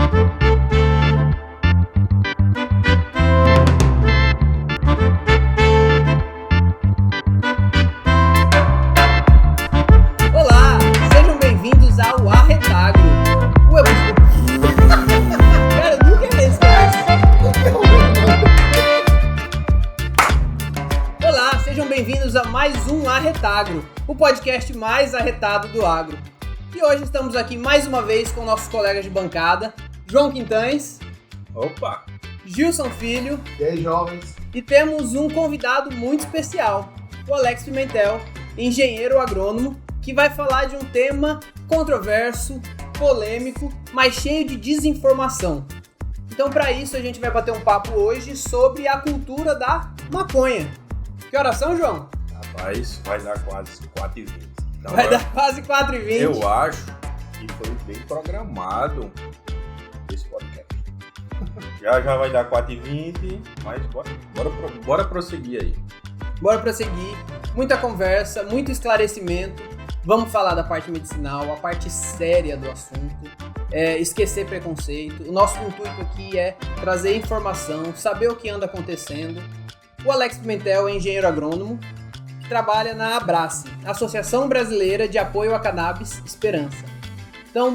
Olá, sejam bem-vindos ao Arretagro. Cara, eu nunca ia Olá, sejam bem-vindos a mais um Arretagro, o podcast mais arretado do agro. E hoje estamos aqui mais uma vez com nossos colegas de bancada, João Quintães. Opa! Gilson Filho. E aí, jovens? E temos um convidado muito especial, o Alex Pimentel, engenheiro agrônomo, que vai falar de um tema controverso, polêmico, mas cheio de desinformação. Então, para isso, a gente vai bater um papo hoje sobre a cultura da maconha. Que horas são, João? Rapaz, vai dar quase 4h20. Então, Vai dar quase 4h20. Eu acho que foi bem programado esse podcast. Já vai dar 4h20, mas bora prosseguir aí. Bora prosseguir. Muita conversa, muito esclarecimento. Vamos falar da parte medicinal, a parte séria do assunto. Esquecer preconceito. O nosso intuito aqui é trazer informação, saber o que anda acontecendo. O Alex Pimentel é engenheiro agrônomo, que trabalha na Abrace, Associação Brasileira de Apoio à Cannabis Esperança. Então,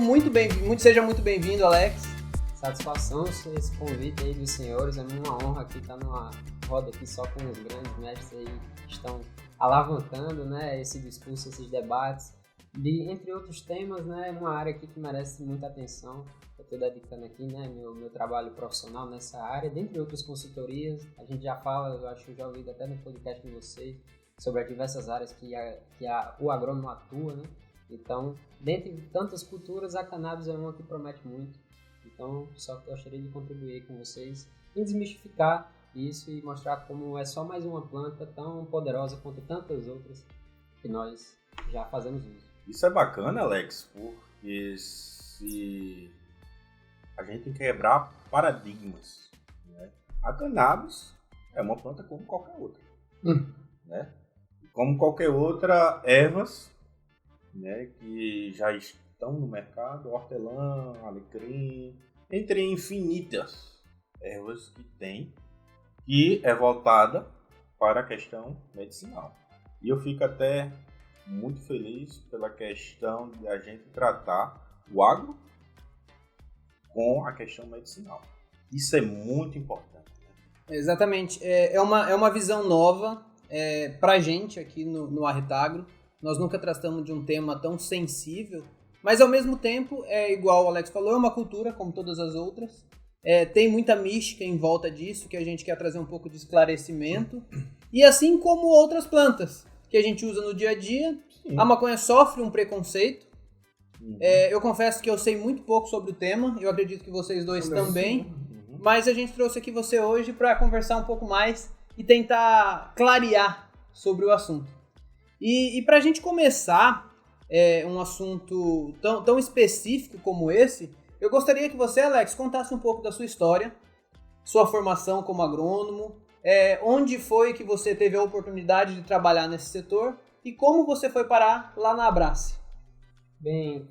seja muito bem-vindo, Alex. Satisfação esse convite aí dos senhores, é uma honra aqui estar numa roda aqui só com os grandes mestres aí que estão alavancando, né, esse discurso, esses debates, entre outros temas, né, uma área aqui que merece muita atenção. Eu estou dedicando aqui, né, meu trabalho profissional nessa área, dentre outras consultorias. A gente já fala, eu acho que já ouvi até no podcast de vocês, sobre as diversas áreas que o agrônomo atua, né? Então, dentre tantas culturas, a cannabis é uma que promete muito. Então, só gostaria de contribuir com vocês em desmistificar isso e mostrar como é só mais uma planta tão poderosa quanto tantas outras que nós já fazemos uso. Isso é bacana, Alex, porque se a gente quebrar paradigmas, né? A cannabis é uma planta como qualquer outra, né? Como qualquer outra, ervas, né, que já estão no mercado, hortelã, alecrim, entre infinitas ervas que tem, que é voltada para a questão medicinal. E eu fico até muito feliz pela questão de a gente tratar o agro com a questão medicinal. Isso é muito importante. Né? Exatamente. É uma visão nova para a gente aqui no Arretagro. Nós nunca tratamos de um tema tão sensível, mas ao mesmo tempo, igual o Alex falou, é uma cultura como todas as outras. Tem muita mística em volta disso, que a gente quer trazer um pouco de esclarecimento. E assim como outras plantas que a gente usa no dia a dia, sim, a maconha sofre um preconceito. Eu confesso que eu sei muito pouco sobre o tema, eu acredito que vocês dois também. Mas a gente trouxe aqui você hoje para conversar um pouco mais e tentar clarear sobre o assunto. E para a gente começar um assunto tão específico como esse, eu gostaria que você, Alex, contasse um pouco da sua história, sua formação como agrônomo, onde foi que você teve a oportunidade de trabalhar nesse setor e como você foi parar lá na Abrace. Bem,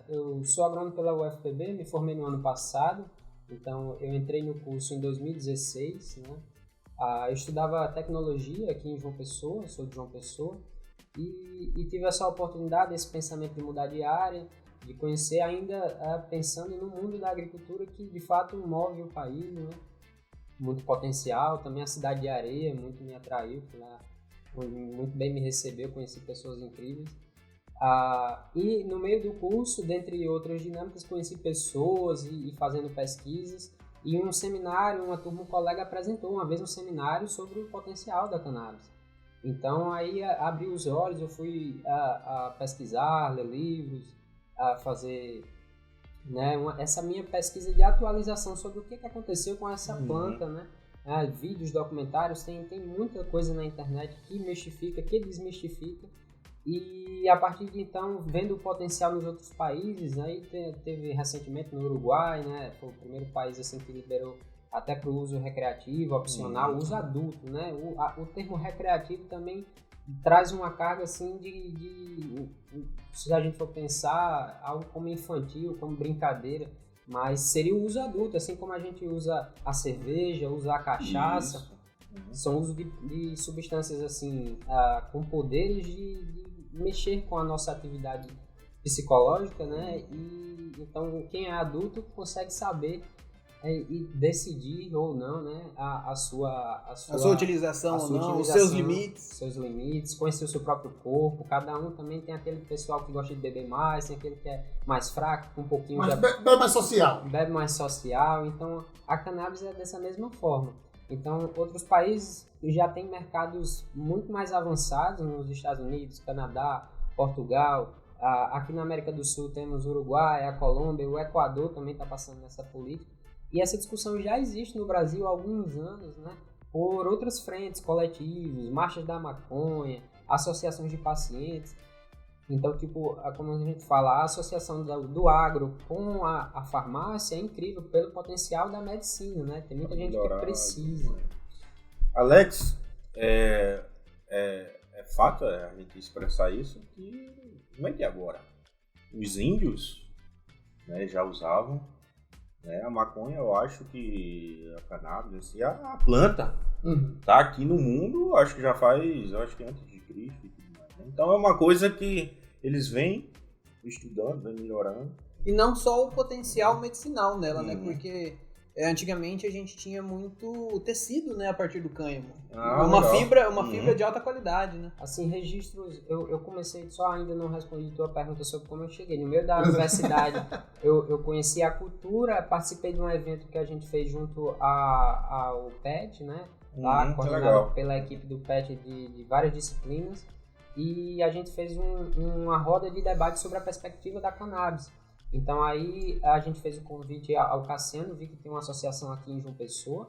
eu sou agrônomo pela UFPB, me formei no ano passado, então eu entrei no curso em 2016, né? Eu estudava tecnologia aqui em João Pessoa, sou de João Pessoa, e tive essa oportunidade, esse pensamento de mudar de área, de conhecer ainda pensando no mundo da agricultura que de fato move o país, né? Muito potencial, também a cidade de Areia muito me atraiu, lá, muito bem me recebeu, conheci pessoas incríveis. E no meio do curso, dentre outras dinâmicas, conheci pessoas e fazendo pesquisas. E um seminário, um colega apresentou uma vez um seminário sobre o potencial da cannabis. Então aí abri os olhos, eu fui a pesquisar, ler livros, a fazer, né, essa minha pesquisa de atualização sobre o que aconteceu com essa planta, né? Vídeos, documentários, tem muita coisa na internet que mistifica, que desmistifica. E a partir de então, vendo o potencial nos outros países, aí teve recentemente no Uruguai, né, foi o primeiro país assim que liberou até para o uso recreativo, opcional, uso adulto, né? O termo recreativo também traz uma carga assim se a gente for pensar, algo como infantil, como brincadeira. mas seria o uso adulto, assim como a gente usa a cerveja, usa a cachaça, são uso de substâncias assim, com poderes de mexer com a nossa atividade psicológica, né? E então quem é adulto consegue saber e decidir ou não, né? A sua utilização ou não, os seus limites, conhecer o seu próprio corpo. Cada um também tem aquele pessoal que gosta de beber mais, tem aquele que é mais fraco, com um pouquinho mas bebe mais social. Bebe mais social. Então a cannabis é dessa mesma forma. Então outros países já têm mercados muito mais avançados, nos Estados Unidos, Canadá, Portugal. Aqui na América do Sul temos o Uruguai, a Colômbia, o Equador também está passando nessa política. E essa discussão já existe no Brasil há alguns anos, né? Por outras frentes, coletivos, marchas da maconha, associações de pacientes. Então, tipo, como a gente fala, a associação do agro com a farmácia é incrível pelo potencial da medicina, né? Tem muita gente que precisa. Alex, é fato a gente expressar isso, que não é de agora. Os índios, né, já usavam, né, a maconha. Eu acho que a cannabis, a planta, tá aqui no mundo, acho que já faz, acho que antes de Cristo e tudo mais, né? Então é uma coisa que eles vêm estudando, vêm melhorando. E não só o potencial medicinal nela, né? Porque antigamente a gente tinha muito tecido, né, a partir do cânhamo. Uma fibra de alta qualidade, né? Assim, registros, eu comecei, só ainda não respondi a tua pergunta sobre como eu cheguei. No meio da universidade, eu conheci a cultura, participei de um evento que a gente fez junto ao PET, né? Lá, coordenado pela equipe do PET de várias disciplinas. E a gente fez uma roda de debate sobre a perspectiva da cannabis. Então aí a gente fez o convite ao Cassiano, vi que tem uma associação aqui em João Pessoa,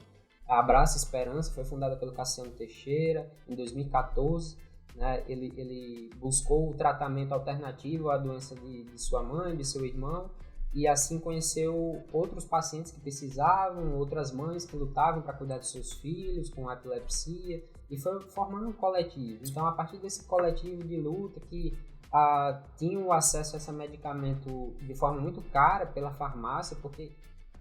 a Abraça Esperança, foi fundada pelo Cassiano Teixeira em 2014, né? Ele buscou o tratamento alternativo à doença de sua mãe, de seu irmão, e assim conheceu outros pacientes que precisavam, outras mães que lutavam para cuidar dos seus filhos com epilepsia, e foi formando um coletivo. Então a partir desse coletivo de luta que tinham acesso a esse medicamento de forma muito cara pela farmácia, porque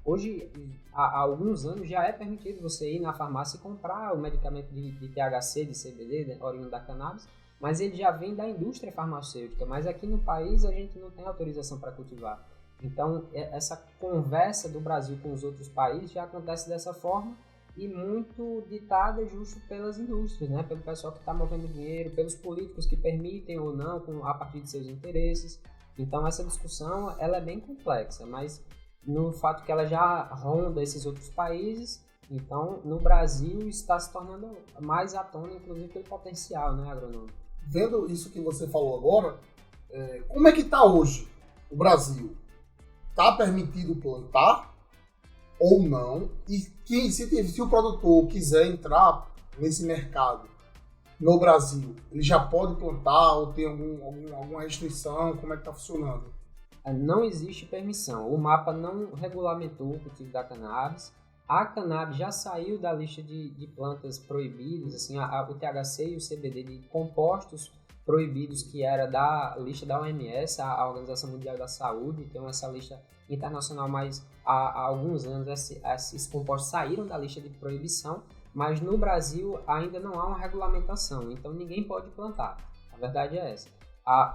hoje, há alguns anos, já é permitido você ir na farmácia e comprar o medicamento de THC, de CBD, oriundo da cannabis, mas ele já vem da indústria farmacêutica, mas aqui no país a gente não tem autorização para cultivar. Então, essa conversa do Brasil com os outros países já acontece dessa forma, e muito ditada justo pelas indústrias, né? Pelo pessoal que está movendo dinheiro, pelos políticos que permitem ou não a partir de seus interesses. Então essa discussão ela é bem complexa, mas no fato que ela já ronda esses outros países, então no Brasil está se tornando mais à tona, inclusive pelo potencial, né, agronômico. Vendo isso que você falou agora, como é que está hoje o Brasil? Está permitido plantar ou não? E se o produtor quiser entrar nesse mercado no Brasil, ele já pode plantar ou tem alguma restrição? Como é que está funcionando? Não existe permissão. O MAPA não regulamentou o cultivo da cannabis. A cannabis já saiu da lista de plantas proibidas, assim, o THC e o CBD de compostos proibidos, que era da lista da OMS, a Organização Mundial da Saúde, tem essa lista internacional, mas há alguns anos esses compostos saíram da lista de proibição, mas no Brasil ainda não há uma regulamentação, então ninguém pode plantar. A verdade é essa.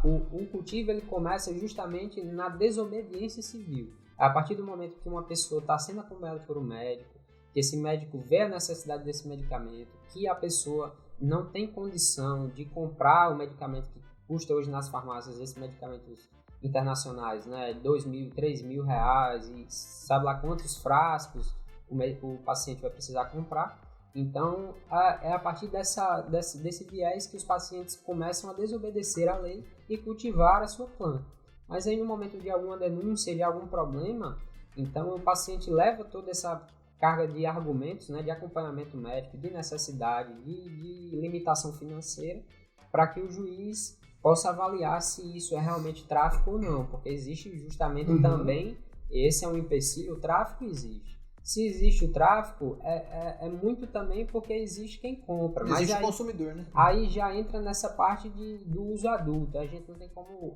O cultivo ele começa justamente na desobediência civil. A partir do momento que uma pessoa está sendo acompanhada por um médico, que esse médico vê a necessidade desse medicamento, que a pessoa não tem condição de comprar o medicamento que custa hoje nas farmácias, esses medicamentos internacionais, né, 2.000, 3.000 reais, e sabe lá quantos frascos o paciente vai precisar comprar. Então, é a partir desse viés que os pacientes começam a desobedecer à lei e cultivar a sua planta. Mas aí, no momento de alguma denúncia, de algum problema, então o paciente leva toda essa carga de argumentos, né, de acompanhamento médico, de necessidade, de limitação financeira, para que o juiz possa avaliar se isso é realmente tráfico ou não, porque existe justamente também, esse é um empecilho, o tráfico existe. Se existe o tráfico, é muito também porque existe quem compra. Existe mas o consumidor, né? Aí já entra nessa parte do uso adulto. A gente não tem como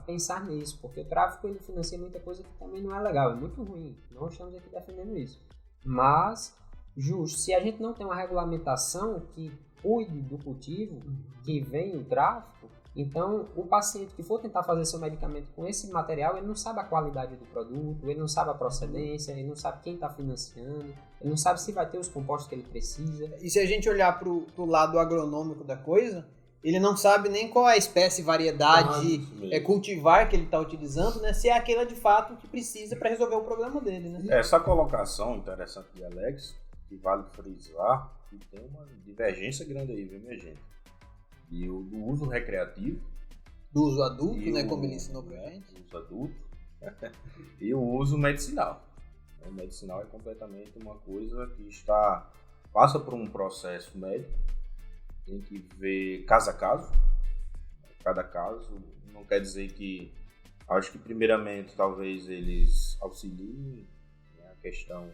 pensar nisso, porque o tráfico ele financia muita coisa que também não é legal, é muito ruim. Não estamos aqui defendendo isso. Mas, justo, se a gente não tem uma regulamentação que cuide do cultivo, que vem o tráfico, então o paciente que for tentar fazer seu medicamento com esse material, ele não sabe a qualidade do produto, ele não sabe a procedência, ele não sabe quem está financiando, ele não sabe se vai ter os compostos que ele precisa. E se a gente olhar pro lado agronômico da coisa, ele não sabe nem qual é a espécie, variedade, cultivar que ele está utilizando, né? Se é aquela de fato que precisa para resolver o problema dele, né? Essa colocação interessante de Alex, que vale frisar, que tem uma divergência grande aí, viu, minha gente? E o do uso recreativo. Do uso adulto, né? Como ele ensinou pra gente. O uso adulto. E o uso medicinal. O medicinal é completamente uma coisa que passa por um processo médico. Tem que ver caso a caso. Cada caso. Não quer dizer que... Acho que primeiramente talvez eles auxiliem a questão...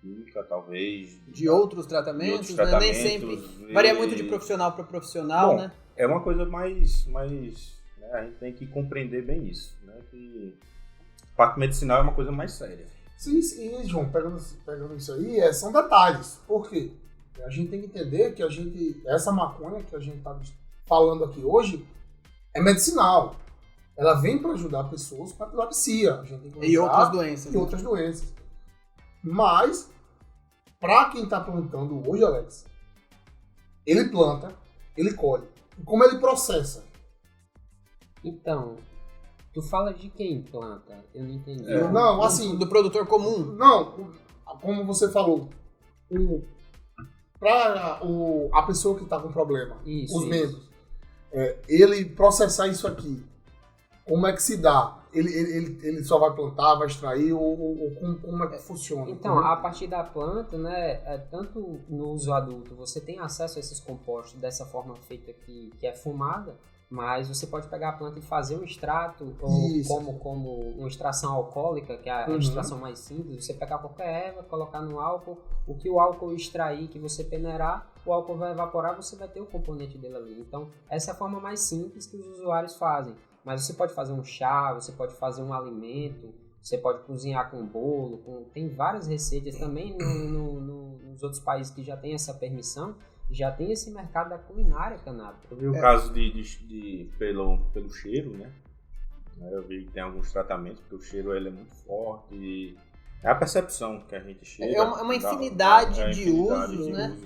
química, talvez. De outros tratamentos, né? Nem sempre. Varia muito de profissional para profissional, bom, né? É uma coisa mais né? A gente tem que compreender bem isso, né? Que a parte medicinal é uma coisa mais séria. Sim, João, pegando isso aí, são detalhes. Por quê? A gente tem que entender que essa maconha que a gente está falando aqui hoje é medicinal. Ela vem para ajudar pessoas com epilepsia. A gente tem que e outras doenças. E outras doenças. Mas, para quem está plantando hoje, Alex, ele planta, ele colhe. E como ele processa? Então, tu fala de quem planta? Eu não entendi. Não, assim... Do produtor comum? Não, como você falou, a pessoa que está com problema, os membros, ele processar isso aqui, como é que se dá? Ele só vai plantar, vai extrair, ou como é que funciona? Então, a partir da planta, né, tanto no uso adulto, você tem acesso a esses compostos dessa forma feita que é fumada, mas você pode pegar a planta e fazer um extrato, ou como uma extração alcoólica, que é a extração mais simples. Você pegar qualquer erva, colocar no álcool, o que o álcool extrair, que você peneirar, o álcool vai evaporar, você vai ter o componente dele ali. Então, essa é a forma mais simples que os usuários fazem. Mas você pode fazer um chá, você pode fazer um alimento, você pode cozinhar com bolo, tem várias receitas também nos outros países que já tem essa permissão, já tem esse mercado da culinária canábica. Eu vi o caso pelo cheiro, né? Eu vi que tem alguns tratamentos, porque o cheiro ele é muito forte e é a percepção que a gente chega. É uma infinidade de usos, né?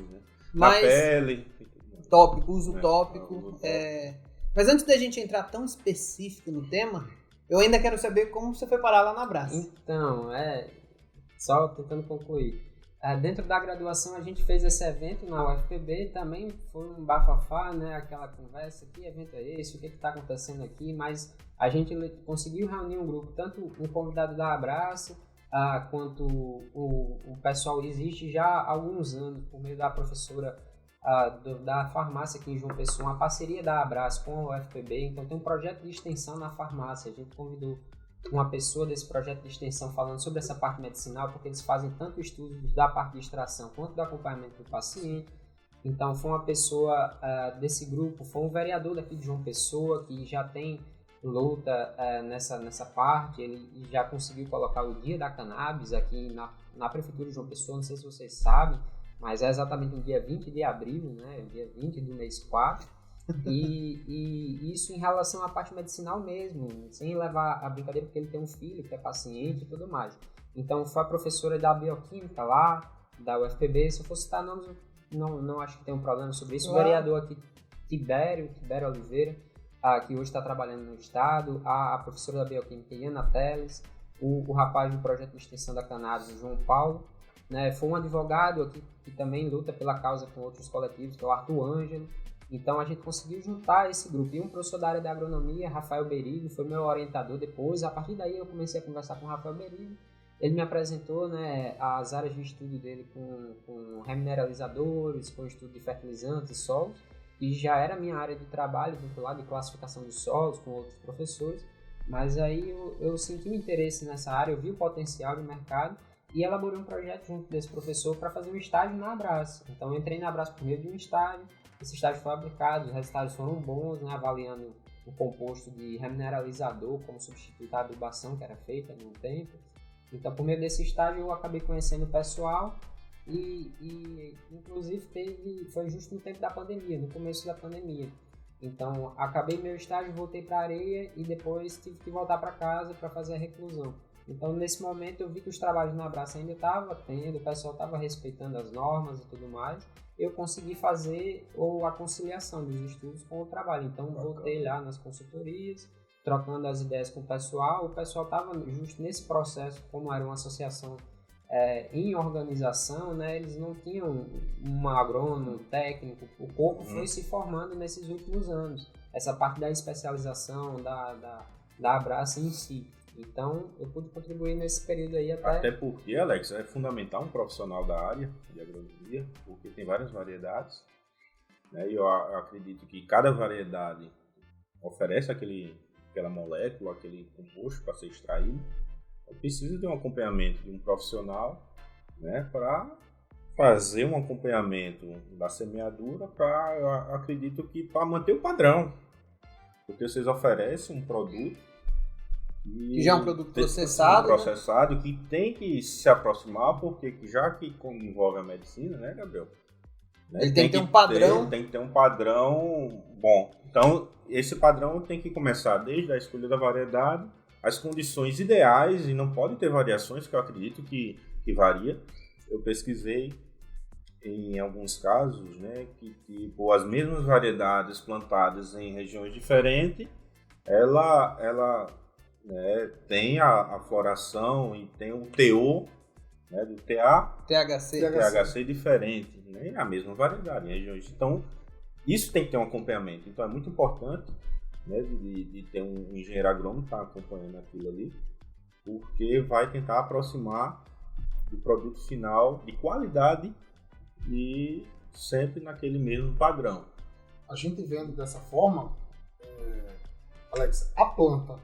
Mas, na pele. Tópico, uso tópico. Mas antes da gente entrar tão específico no tema, eu ainda quero saber como você foi parar lá na Abrace. Então, só tentando concluir. Dentro da graduação a gente fez esse evento na UFPB, também foi um bafafá, né? Aquela conversa, que evento é esse, o que está acontecendo aqui, mas a gente conseguiu reunir um grupo, tanto um convidado da Abrace, quanto o pessoal existe já há alguns anos, por meio da professora da farmácia aqui em João Pessoa, uma parceria da Abrace com a UFPB, então tem um projeto de extensão na farmácia, a gente convidou uma pessoa desse projeto de extensão falando sobre essa parte medicinal, porque eles fazem tanto estudos da parte de extração quanto do acompanhamento do paciente. Então foi uma pessoa desse grupo, foi um vereador daqui de João Pessoa que já tem luta nessa parte, ele já conseguiu colocar o Dia da Cannabis aqui na Prefeitura de João Pessoa, não sei se vocês sabem, mas é exatamente no dia 20 de abril, né, dia 20 do mês 4, e isso em relação à parte medicinal mesmo, sem levar a brincadeira, porque ele tem um filho que é paciente e tudo mais. Então foi a professora da bioquímica lá, da UFPB, se eu fosse citar nomes, não acho que tem um problema sobre isso. O vereador aqui, Tibério Oliveira, que hoje está trabalhando no estado, a professora da bioquímica, Iana Teles, o rapaz do projeto de extensão da cannabis, João Paulo, né, foi um advogado aqui que também luta pela causa com outros coletivos, que é o Arthur Ângelo. Então a gente conseguiu juntar esse grupo. E um professor da área da agronomia, Rafael Berigo, foi meu orientador depois. A partir daí eu comecei a conversar com o Rafael Berigo. Ele me apresentou, né, as áreas de estudo dele com remineralizadores, com estudo de fertilizantes e solos. E já era a minha área de trabalho, vinculado de classificação de solos com outros professores. Mas aí eu senti um interesse nessa área, eu vi o potencial de mercado. e elaborei um projeto junto desse professor para fazer um estágio na Abraço. Então eu entrei na Abraço por meio de um estágio, esse estágio foi aplicado, os resultados foram bons, né, avaliando o composto de remineralizador como substituto à adubação que era feita no tempo. Então por meio desse estágio eu acabei conhecendo o pessoal e inclusive foi justo no tempo da pandemia, no começo da pandemia. Então acabei meu estágio, voltei para a areia e depois tive que voltar para casa para fazer a reclusão. Então, nesse momento, eu vi que os trabalhos na Abraço ainda estavam tendo, o pessoal estava respeitando as normas e tudo mais. Eu consegui fazer a conciliação dos estudos com o trabalho. Então, voltei lá nas consultorias, trocando as ideias com o pessoal estava justo nesse processo, como era uma associação em organização, né? Eles não tinham um agrônomo, um técnico, o corpo foi se formando nesses últimos anos. Essa parte da especialização da Abraço em si. Então, eu pude contribuir nesse período aí Até porque, Alex, é fundamental um profissional da área de agronomia, porque tem várias variedades, né? E eu acredito que cada variedade oferece aquela molécula, aquele composto para ser extraído. Eu preciso de um acompanhamento de um profissional, né, para fazer um acompanhamento da semeadura, acredito que para manter o padrão. Porque vocês oferecem um produto que já é um produto processado, né? Que tem que se aproximar, porque já que envolve a medicina, né, Gabriel? Né? Ele tem que ter um padrão. Tem que ter um padrão bom. Então, esse padrão tem que começar desde a escolha da variedade, as condições ideais, e não pode ter variações, que eu acredito que varia. Eu pesquisei em alguns casos, né, que tipo, as mesmas variedades plantadas em regiões diferentes, ela né, tem a floração e tem o teor, né, do THC diferente, né, a mesma variedade em regiões. Então, isso tem que ter um acompanhamento. Então, é muito importante, né, de ter um engenheiro agrônomo que está acompanhando aquilo ali, porque vai tentar aproximar do produto final de qualidade e sempre naquele mesmo padrão. A gente vendo dessa forma, Alex, a planta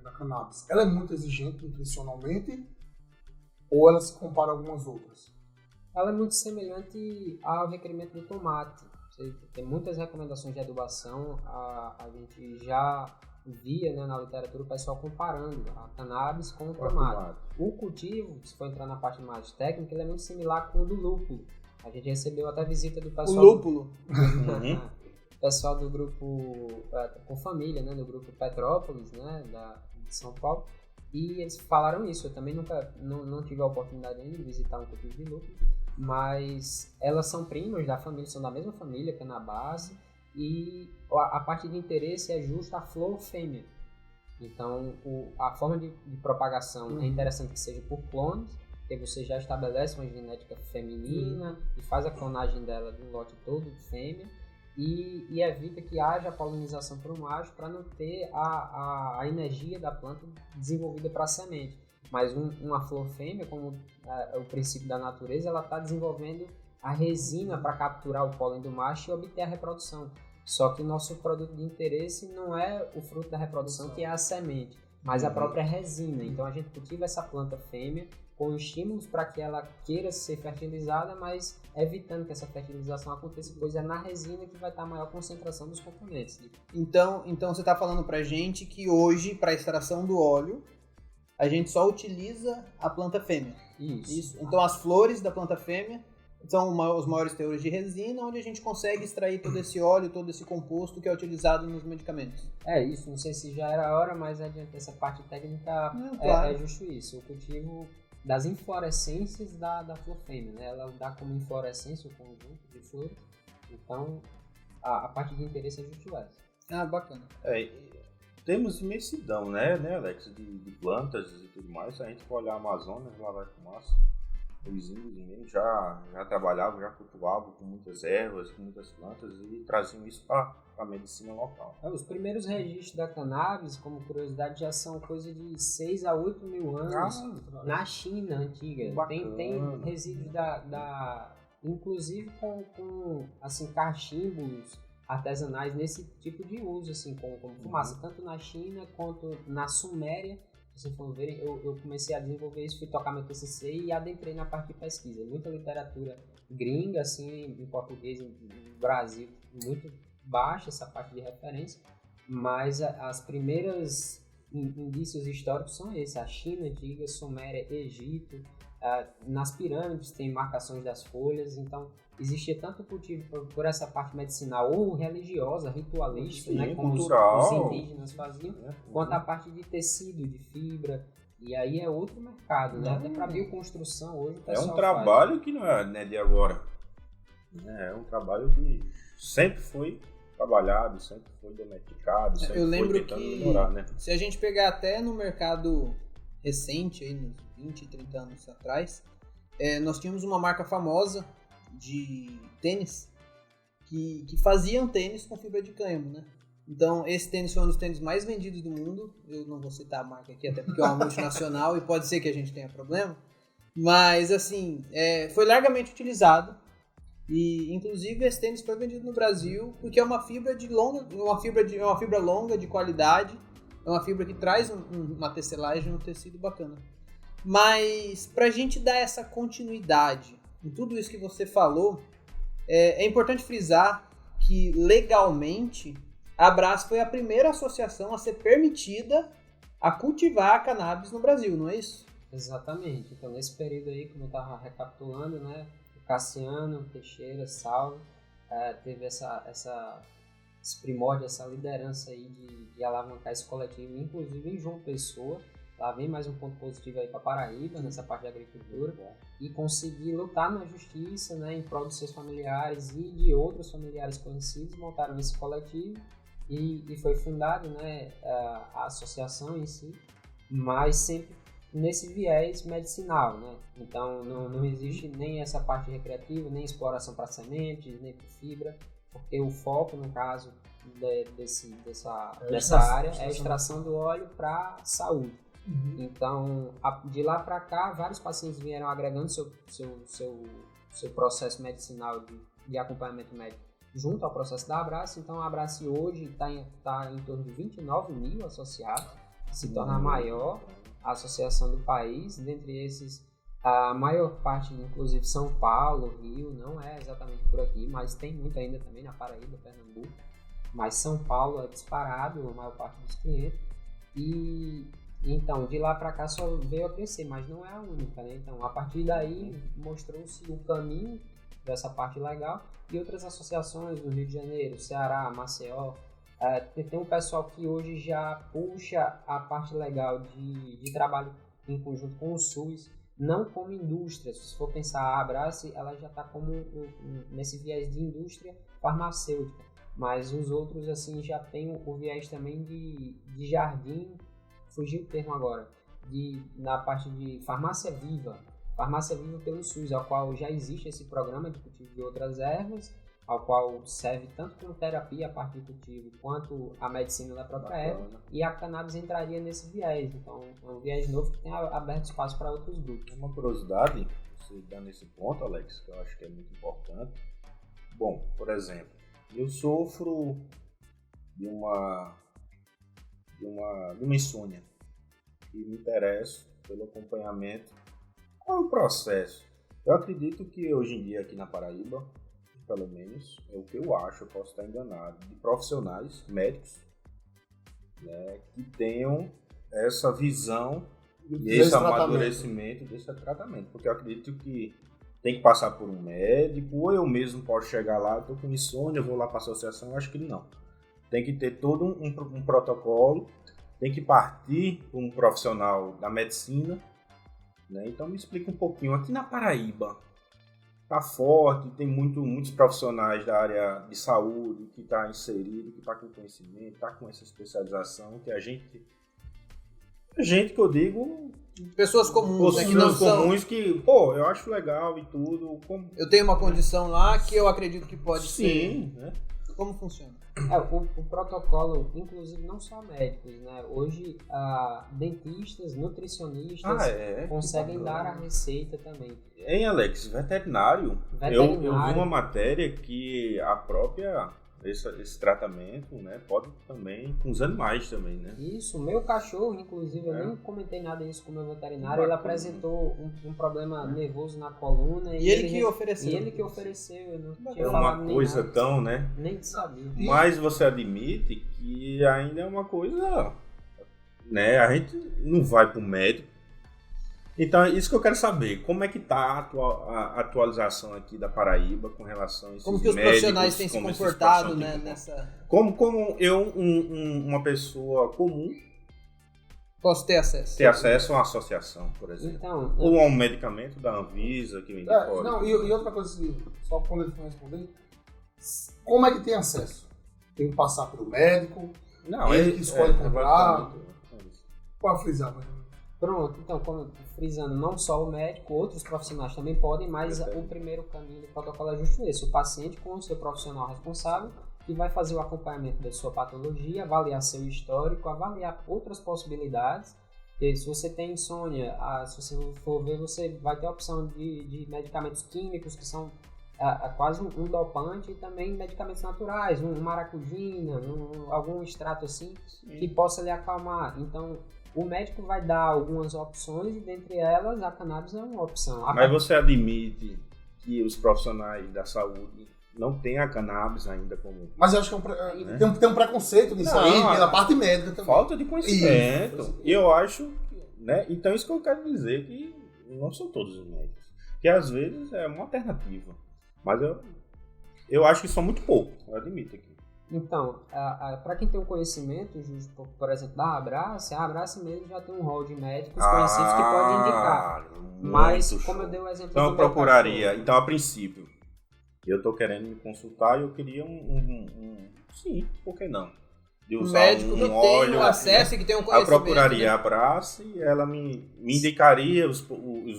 da cannabis, ela é muito exigente nutricionalmente ou ela se compara a algumas outras? Ela é muito semelhante ao requerimento do tomate. Tem muitas recomendações de adubação, a gente já via, né, na literatura o pessoal comparando a cannabis com o tomate. O cultivo, se for entrar na parte mais técnica, ele é muito similar com o do lúpulo. A gente recebeu até a visita do pessoal... O lúpulo? Pessoal do grupo, com família, né, do grupo Petrópolis, né, de São Paulo, e eles falaram isso. Eu também não tive a oportunidade ainda de visitar um cultivo de lúpulo, mas elas são primas da família, são da mesma família, Cannabase, e a parte de interesse é justa a flor fêmea. Então, a forma de propagação é interessante que seja por clones, porque você já estabelece uma genética feminina e faz a clonagem dela de um lote todo de fêmea, e evita que haja polinização por um macho para não ter a energia da planta desenvolvida para a semente. Mas uma flor fêmea, como o princípio da natureza, ela está desenvolvendo a resina para capturar o pólen do macho e obter a reprodução. Só que o nosso produto de interesse não é o fruto da reprodução, que é a semente, mas a própria resina. Então a gente cultiva essa planta fêmea com estímulos para que ela queira ser fertilizada, mas evitando que essa fertilização aconteça, pois é na resina que vai estar a maior concentração dos componentes. Então você está falando para a gente que hoje, para a extração do óleo, a gente só utiliza a planta fêmea. Isso. Então as flores da planta fêmea são os maiores teores de resina, onde a gente consegue extrair todo esse óleo, todo esse composto que é utilizado nos medicamentos. É isso, não sei se já era a hora, mas adiante essa parte técnica claro. É justo isso. O cultivo das inflorescências da flor fêmea, né? Ela dá como inflorescência o conjunto de flores, então a parte de interesse é justo essa. Bacana. Temos imensidão, né, Alex, de plantas e tudo mais. Se a gente for olhar a Amazônia, lá vai fumaça. Os índios mesmo já trabalhavam, já cultuavam com muitas ervas, com muitas plantas e traziam isso para a medicina local. Os primeiros registros da cannabis, como curiosidade, já são coisa de 6 a 8 mil anos na China antiga. Tem resíduos inclusive com assim, cachimbos artesanais nesse tipo de uso, assim, como fumaça, tanto na China quanto na Suméria, vocês for verem, eu comecei a desenvolver isso, fui tocar meu TCC e adentrei na parte de pesquisa. Muita literatura gringa, assim, em português, no Brasil, muito baixa essa parte de referência, mas as primeiras indícios históricos são esses: a China antiga, Suméria, Egito. Nas pirâmides tem marcações das folhas, então existia tanto cultivo por essa parte medicinal ou religiosa, ritualística, sim, né, como os indígenas faziam, quanto a parte de tecido, de fibra, e aí é outro mercado, né? Até para bioconstrução hoje o pessoal um trabalho que não é de agora, é um trabalho que sempre foi trabalhado, sempre foi domesticado, sempre eu lembro foi tentando que melhorar, né? Se a gente pegar até no mercado recente, aí, nos 20, 30 anos atrás, nós tínhamos uma marca famosa de tênis que faziam tênis com fibra de cânhamo, né? Então, esse tênis foi um dos tênis mais vendidos do mundo. Eu não vou citar a marca aqui, até porque é uma multinacional e pode ser que a gente tenha problema. Mas, assim, foi largamente utilizado. E, inclusive, esse tênis foi vendido no Brasil porque é uma fibra longa, de qualidade. É uma fibra que traz uma tecelagem, um tecido bacana. Mas, pra gente dar essa continuidade em tudo isso que você falou, é importante frisar que, legalmente, a Abras foi a primeira associação a ser permitida a cultivar a cannabis no Brasil, não é isso? Exatamente. Então, nesse período aí, como eu estava recapitulando, né, o Cassiano, Teixeira, Salvo, teve esse primórdio, essa liderança aí de alavancar esse coletivo, inclusive em João Pessoa. Lá vem mais um ponto positivo aí para Paraíba, nessa parte da agricultura, e conseguir lutar na justiça, né, em prol dos seus familiares e de outros familiares conhecidos, montaram esse coletivo e foi fundado, né, a associação em si, mas sempre nesse viés medicinal, né? Então não existe nem essa parte recreativa, nem exploração para sementes, nem para fibra, porque o foco, no caso dessa área, é a extração do óleo para saúde. Então, de lá para cá, vários pacientes vieram agregando seu processo medicinal de acompanhamento médico junto ao processo da Abras. Então, a Abras hoje está em torno de 29 mil associados, se torna a maior associação do país. Dentre esses, a maior parte, inclusive São Paulo, Rio, não é exatamente por aqui, mas tem muito ainda também na Paraíba, Pernambuco. Mas São Paulo é disparado a maior parte dos clientes. E então, de lá para cá só veio a crescer, mas não é a única, né? Então, a partir daí, mostrou-se o caminho dessa parte legal e outras associações do Rio de Janeiro, Ceará, Maceió. Tem um pessoal que hoje já puxa a parte legal de trabalho em conjunto com o SUS, não como indústria. Se for pensar a Abras, ela já está como nesse viés de indústria farmacêutica, mas os outros assim já tem o viés também de jardim. Fugiu o termo agora, na parte de farmácia viva pelo SUS, ao qual já existe esse programa de cultivo de outras ervas, ao qual serve tanto como terapia a parte de cultivo, quanto a medicina da própria erva, e a cannabis entraria nesse viés. Então, é um viés novo que tem aberto espaço para outros grupos. Uma curiosidade, você dá nesse ponto, Alex, que eu acho que é muito importante. Bom, por exemplo, eu sofro de uma insônia e me interesso pelo acompanhamento. Qual é o processo? Eu acredito que hoje em dia aqui na Paraíba, pelo menos é o que eu acho, eu posso estar enganado, de profissionais médicos, né, que tenham essa visão desse amadurecimento, desse tratamento, porque eu acredito que tem que passar por um médico, ou eu mesmo posso chegar lá, estou com insônia, vou lá para a associação, eu acho que não. Tem que ter todo um protocolo, tem que partir para um profissional da medicina, né? Então me explica um pouquinho, aqui na Paraíba, está forte, tem muitos profissionais da área de saúde que está inserido, que está com conhecimento, está com essa especialização, que a gente que eu digo... Pessoas comuns, né, que não são... comuns que, pô, eu acho legal e tudo. Eu tenho uma condição lá que eu acredito que pode ser. Sim, né? Como funciona? O protocolo, inclusive não só médicos, né? Hoje, dentistas, nutricionistas conseguem dar a receita também. Hein, Alex? Veterinário? Eu vi uma matéria que a própria esse tratamento, né, pode também com os animais também, né? Isso, o meu cachorro, inclusive, eu nem comentei nada disso com o meu veterinário, ele apresentou um problema nervoso na coluna. E ele que ofereceu. E ele que ofereceu, eu não tinha É falado uma nem coisa nada, tão, né? nem sabia. Mas você admite que ainda é uma coisa, né? A gente não vai para o médico. Então, é isso que eu quero saber. Como é que está a atualização aqui da Paraíba com relação a esses como que os médicos, profissionais têm se como esses comportado, né, profissionais têm- nessa... Como eu, uma pessoa comum, Posso ter acesso? ter acesso a uma associação, por exemplo. Então, Ou a um medicamento da Anvisa que vem de fora. Não, e outra coisa assim, só quando ele for responder, como é que tem acesso? Tem que passar pelo médico, Não, ele que escolhe comprar. Pode frisar, mas... pronto, então, como frisando, não só o médico, outros profissionais também podem, mas Perfeito. o primeiro caminho do protocolo é justo esse, o paciente com o seu profissional responsável, que vai fazer o acompanhamento da sua patologia, avaliar seu histórico, avaliar outras possibilidades. E se você tem insônia, se você for ver, você vai ter a opção de medicamentos químicos, que são quase um dopante, e também medicamentos naturais, um maracujina, algum extrato assim, que possa lhe acalmar. Então, o médico vai dar algumas opções e dentre elas a cannabis é uma opção. Mas você admite que os profissionais da saúde não têm a cannabis ainda como... Mas eu acho que tem um preconceito nisso Não, aí, pela parte médica também. falta de conhecimento. Isso. E eu acho, né? Então isso que eu quero dizer, que não são todos os médicos. Que às vezes é uma alternativa. Mas eu acho que são muito poucos, eu admito aqui. Então, para quem tem um conhecimento, por exemplo, da Abrace, a Abrace mesmo já tem um rol de médicos conhecidos que pode indicar. Mas, como eu dei o exemplo Então do eu meu procuraria, cachorro, então a princípio, eu estou querendo me consultar e eu queria sim, por que não? De Um usar médico que um óleo, tem acesso e que tem um eu conhecimento. procuraria né? a Abrace e ela me indicaria os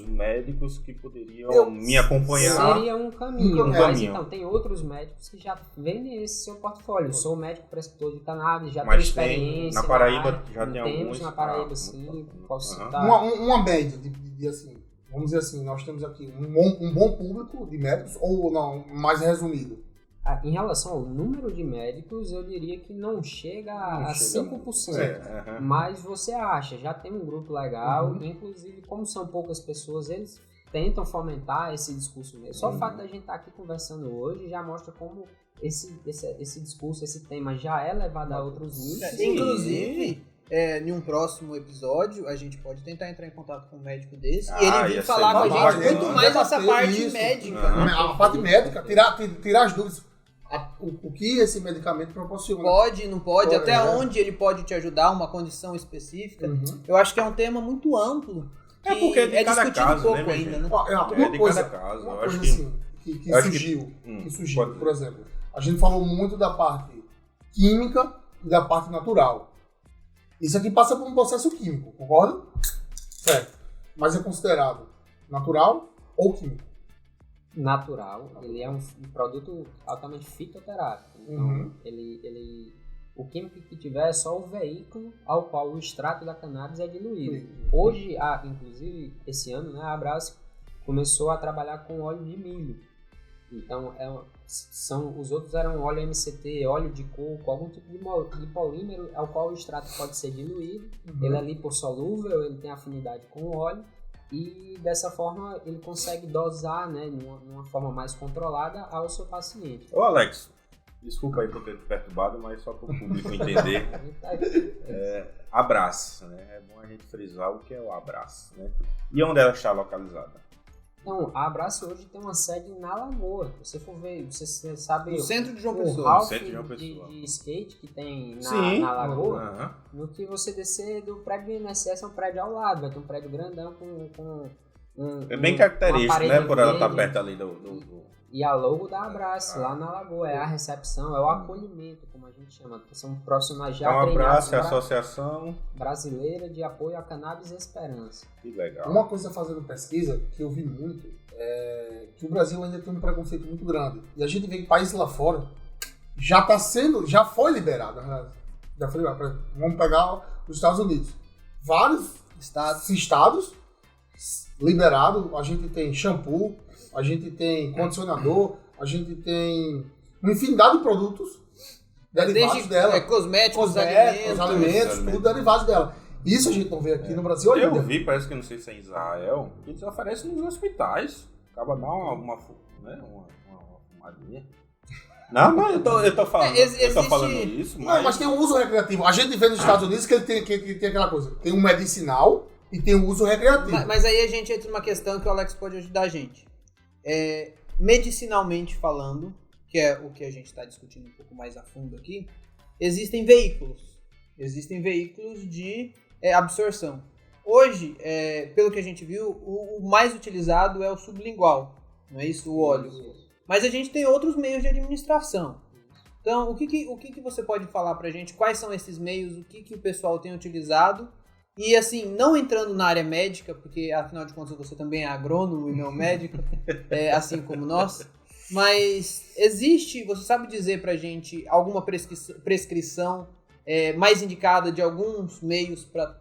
médicos que poderiam me acompanhar. seria um caminho, Um mas caminho. então tem outros médicos que já vendem esse seu portfólio. Eu sou médico prescritor de cannabis, já tenho Mas experiência. na Paraíba área. já tem Temos alguns. na Paraíba, sim, posso citar. Uma média de assim, vamos dizer assim, nós temos aqui um bom público de médicos, ou não, mais resumido. Em relação ao número de médicos, eu diria que não chega a 5%. Mas você acha, já tem um grupo legal, inclusive, como são poucas pessoas, eles tentam fomentar esse discurso mesmo. Só o fato da gente estar aqui conversando hoje já mostra como esse discurso, esse tema já é levado a outros níveis. Inclusive, em um próximo episódio, a gente pode tentar entrar em contato com um médico desse e ele ia vir ser falar com a bacana, gente muito né? mais dessa Debater parte isso. médica. né? A parte médica, tirar as dúvidas. O que esse medicamento proporciona. Pode, não pode, Pode, até é. onde ele pode te ajudar, uma condição específica. Uhum. Eu acho que é um tema muito amplo. É que porque é de cada discutido caso, pouco né, minha ainda, gente? né? Ó, É de cada caso. Uma Eu coisa acho que- assim, que eu acho surgiu, pode- por exemplo, a gente falou muito da parte química e da parte natural. Isso aqui passa por um processo químico, concorda? Certo. Mas é considerado natural ou químico? Natural, ele é um produto altamente fitoterápico. Então, o químico que tiver é só o veículo ao qual o extrato da cannabis é diluído. Hoje, inclusive, esse ano, né, a Abrace começou a trabalhar com óleo de milho. Então, os outros eram óleo MCT, óleo de coco, algum tipo de polímero ao qual o extrato pode ser diluído. Ele é lipossolúvel, ele tem afinidade com o óleo. E dessa forma ele consegue dosar, né, numa forma mais controlada ao seu paciente. Ô Alex, desculpa aí por ter te perturbado, mas só para o público entender. Abraço, né? É bom a gente frisar o que é o Abraço, né? E onde ela está localizada? Então, a Abrace hoje tem uma sede na Lagoa. Se você for ver, você sabe No centro de João o Pessoa. Ralph centro de João Pessoa. de skate que tem Sim. na Lagoa. Aham. No que você descer do prédio do INSS, é um prédio ao lado. Vai ter um prédio grandão com É bem uma característico, parede né? Por ela estar verde. perto ali do... E a logo da Abrace, lá na Lagoa. É a recepção, é o acolhimento, como a gente chama. São profissionais já Então, treinados Abraço é a associação. brasileira de apoio à cannabis e esperança. Que legal. Uma coisa fazendo pesquisa que eu vi muito é que o Brasil ainda tem um preconceito muito grande. E a gente vê que países lá fora já foi liberado. Né? Já foi liberado. Por exemplo, vamos pegar os Estados Unidos. Vários estados liberados. A gente tem shampoo, a gente tem condicionador, a gente tem uma infinidade de produtos derivados dela. Cosméticos, alimentos, tudo derivados dela. Isso a gente não vê aqui no Brasil ainda. Eu vi, parece que não sei se é em Israel, que eles oferecem nos hospitais. Acaba dar uma fumadinha. Não, mas eu tô falando, eu tô falando isso, mas... Não, mas tem um uso recreativo. A gente vê nos Estados Unidos que ele tem aquela coisa. Tem um medicinal e tem um uso recreativo. Mas aí a gente entra numa questão que o Alex pode ajudar a gente. Medicinalmente falando, que é o que a gente está discutindo um pouco mais a fundo aqui, existem veículos. Existem veículos de absorção. Hoje, pelo que a gente viu, o mais utilizado é o sublingual, não é isso? O óleo. Mas a gente tem outros meios de administração. Então, o que você pode falar pra gente? Quais são esses meios? O que o pessoal tem utilizado? E assim, não entrando na área médica, porque afinal de contas você também é agrônomo e não médico, assim como nós. Mas existe, você sabe dizer pra gente alguma prescrição mais indicada de alguns meios para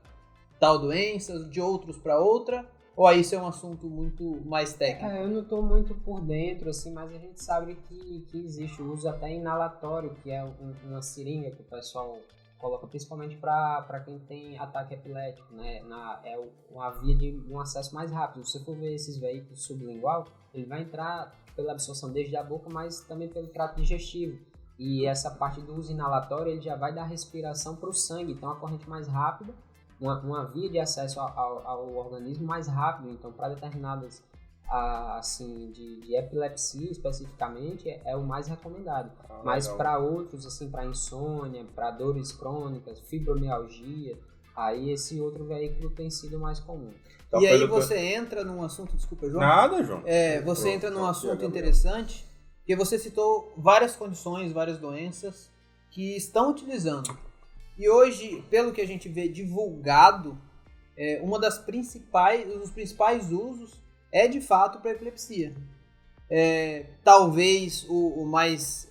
tal doença, de outros para outra? Ou aí isso é um assunto muito mais técnico? Eu não estou muito por dentro, assim, mas a gente sabe que existe o uso até inalatório, que é uma seringa que o pessoal coloca principalmente para quem tem ataque epilético, né? É uma via de um acesso mais rápido. Se você for ver esses veículos sublingual, ele vai entrar pela absorção desde a boca, mas também pelo trato digestivo. E essa parte do uso inalatório, ele já vai dar respiração para o sangue, então a corrente mais rápida, uma via de acesso ao organismo mais rápido. Então, para determinadas, assim, de epilepsia especificamente, é o mais recomendado. Mas para outros, assim, para insônia, para dores crônicas, fibromialgia, aí esse outro veículo tem sido mais comum. Então, e aí você entra num assunto, desculpa, João. Nada, João. Você entra num assunto interessante, porque você citou várias condições, várias doenças que estão utilizando. E hoje, pelo que a gente vê divulgado, um dos principais usos é de fato para epilepsia. Talvez o mais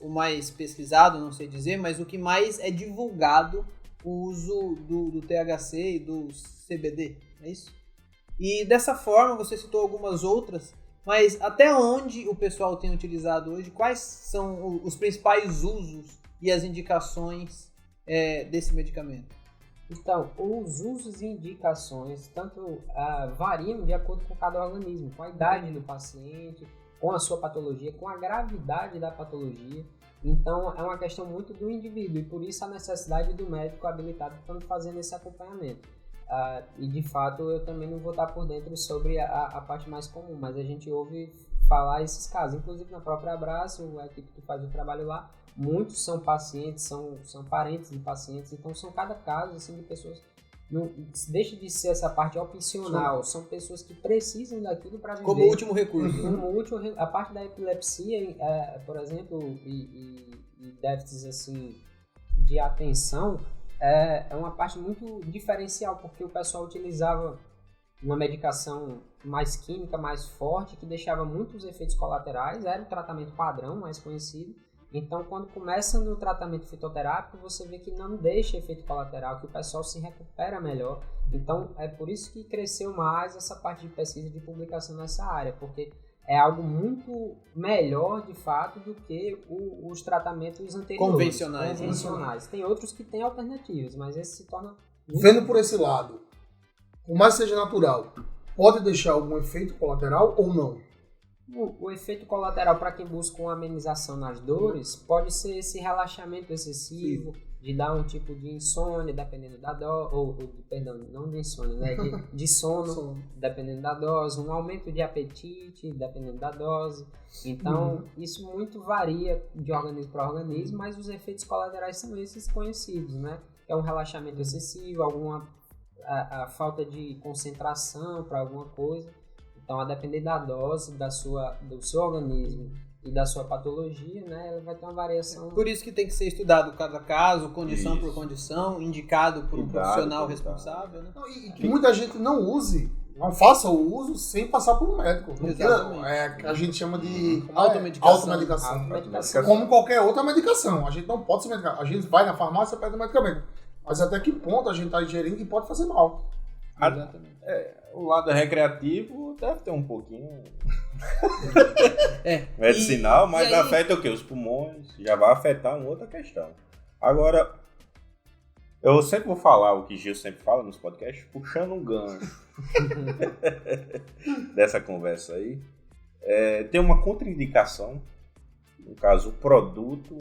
pesquisado, não sei dizer, mas o que mais é divulgado, o uso do THC e do CBD, é isso? E dessa forma, você citou algumas outras, mas até onde o pessoal tem utilizado hoje, quais são os principais usos e as indicações desse medicamento? Então, os usos e indicações tanto variam de acordo com cada organismo, com a idade do paciente, com a sua patologia, com a gravidade da patologia. Então, é uma questão muito do indivíduo e por isso a necessidade do médico habilitado estando fazendo esse acompanhamento. E de fato, eu também não vou estar por dentro sobre a parte mais comum, mas a gente ouve falar esses casos, inclusive na própria Abraço, a equipe que faz o trabalho lá, muitos são pacientes, são parentes de pacientes, então são cada caso assim, de pessoas, não deixa de ser essa parte opcional, são pessoas que precisam daquilo para viver. Como último recurso. A parte da epilepsia, por exemplo, e déficits assim, de atenção, é uma parte muito diferencial, porque o pessoal utilizava uma medicação mais química, mais forte, que deixava muitos efeitos colaterais, era o tratamento padrão, mais conhecido. Então, quando começa no tratamento fitoterápico, você vê que não deixa efeito colateral, que o pessoal se recupera melhor. Então, é por isso que cresceu mais essa parte de pesquisa e de publicação nessa área, porque é algo muito melhor, de fato, do que os tratamentos anteriores. Convencionais. Tem outros que têm alternativas, mas esse se torna... Vendo por esse lado, por mais que seja natural, pode deixar algum efeito colateral ou não? O efeito colateral para quem busca uma amenização nas dores pode ser esse relaxamento excessivo, de dar um tipo de insônia, dependendo da dose, perdão, não de insônia, né? de sono, dependendo da dose, um aumento de apetite, dependendo da dose. Então, isso muito varia de organismo para organismo, mas os efeitos colaterais são esses conhecidos, né? É um relaxamento excessivo, a falta de concentração para alguma coisa. Então, a depender da dose do seu organismo e da sua patologia, né, ela vai ter uma variação. Por isso que tem que ser estudado caso a caso, condição por condição, indicado por um profissional responsável. Né? E que muita gente não faça o uso sem passar por um médico. A gente chama de automedicação. Como qualquer outra medicação. A gente não pode se medicar. A gente vai na farmácia e pede o medicamento. Mas até que ponto a gente está ingerindo que pode fazer mal. Exatamente. O lado recreativo deve ter um pouquinho medicinal, mas afeta o quê? Os pulmões, já vai afetar uma outra questão. Agora, eu sempre vou falar o que Gil sempre fala nos podcasts, puxando um gancho dessa conversa aí. Tem uma contraindicação, no caso, o produto,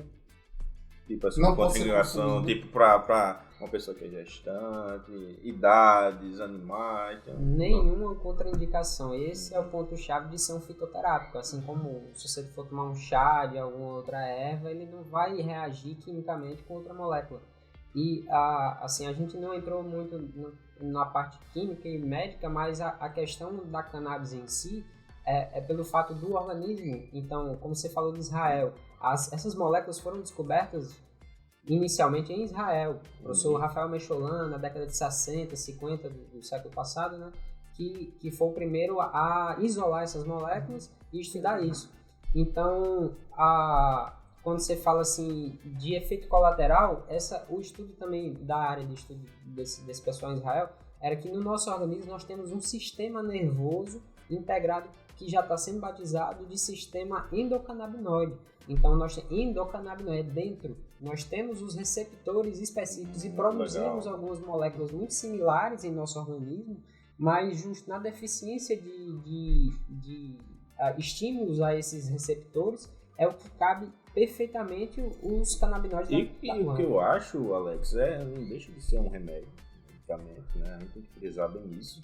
tipo assim, uma contraindicação, tipo, para uma pessoa que é gestante, idades, animais. Nenhuma contraindicação. Esse é o ponto-chave de ser um fitoterápico. Assim como se você for tomar um chá de alguma outra erva, ele não vai reagir quimicamente com outra molécula. E assim, a gente não entrou muito na parte química e médica, mas a questão da cannabis em si é pelo fato do organismo. Então, como você falou de Israel, essas moléculas foram descobertas inicialmente em Israel. O professor Rafael Mecholin, na década de 60, 50 do século passado, né, que foi o primeiro a isolar essas moléculas e estudar isso. Então, quando você fala assim de efeito colateral, o estudo também da área de estudo desse pessoal em Israel era que no nosso organismo nós temos um sistema nervoso integrado que já está sendo batizado de sistema endocannabinoide. Então, endocannabinoide dentro, nós temos os receptores específicos e produzimos algumas moléculas muito similares em nosso organismo, mas justo na deficiência de estímulos a esses receptores é o que cabe perfeitamente os canabinoides da planta. E o que eu acho, Alex, não deixa de ser um remédio, medicamento, né? A gente tem que frisar bem isso.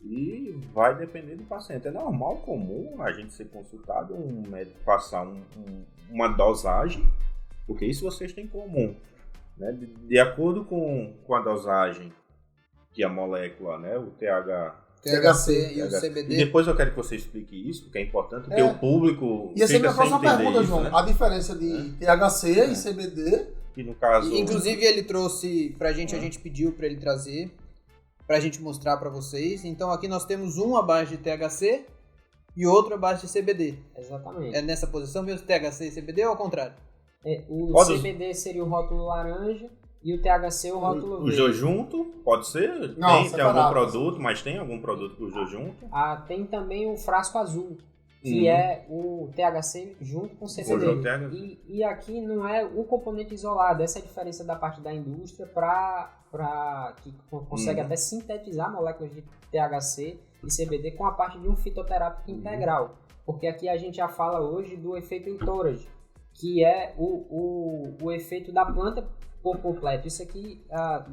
E vai depender do paciente. É normal, comum a gente ser consultado, um médico passar uma dosagem, porque isso vocês têm em comum, né? De acordo com a dosagem que a molécula, né? O THC e o CBD. E depois eu quero que você explique isso, porque é importante que o público. E essa é a minha próxima pergunta, isso, João. Né? A diferença de THC e CBD. Que no caso. Inclusive ele trouxe pra gente, a gente pediu pra ele trazer, pra gente mostrar pra vocês. Então aqui nós temos um à base de THC e outro à base de CBD. Exatamente. É nessa posição mesmo, THC e CBD ou ao contrário? O CBD seria o rótulo laranja e o THC o rótulo verde. Os dois junto? Pode ser? Não, tem algum produto, mas tem algum produto com os dois junto? Tem também o frasco azul, que é o THC junto com o CBD. E aqui não é o componente isolado. Essa é a diferença da parte da indústria que consegue até sintetizar moléculas de THC e CBD com a parte de um fitoterápico integral. Porque aqui a gente já fala hoje do efeito entourage, que é o efeito da planta por completo. Isso aqui,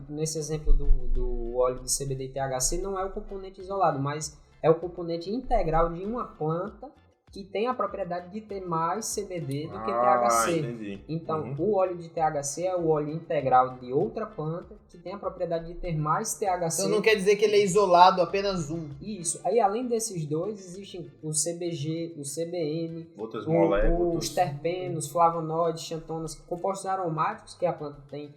nesse exemplo do óleo de CBD e THC, não é o componente isolado, mas é o componente integral de uma planta que tem a propriedade de ter mais CBD do que THC. Entendi. Então, o óleo de THC é o óleo integral de outra planta que tem a propriedade de ter mais THC. Então não quer dizer que ele é isolado apenas um. Isso. Aí, além desses dois, existem o CBG, o CBN, outras moléculas, os terpenos, flavonoides, xantonas, compostos aromáticos que a planta tem,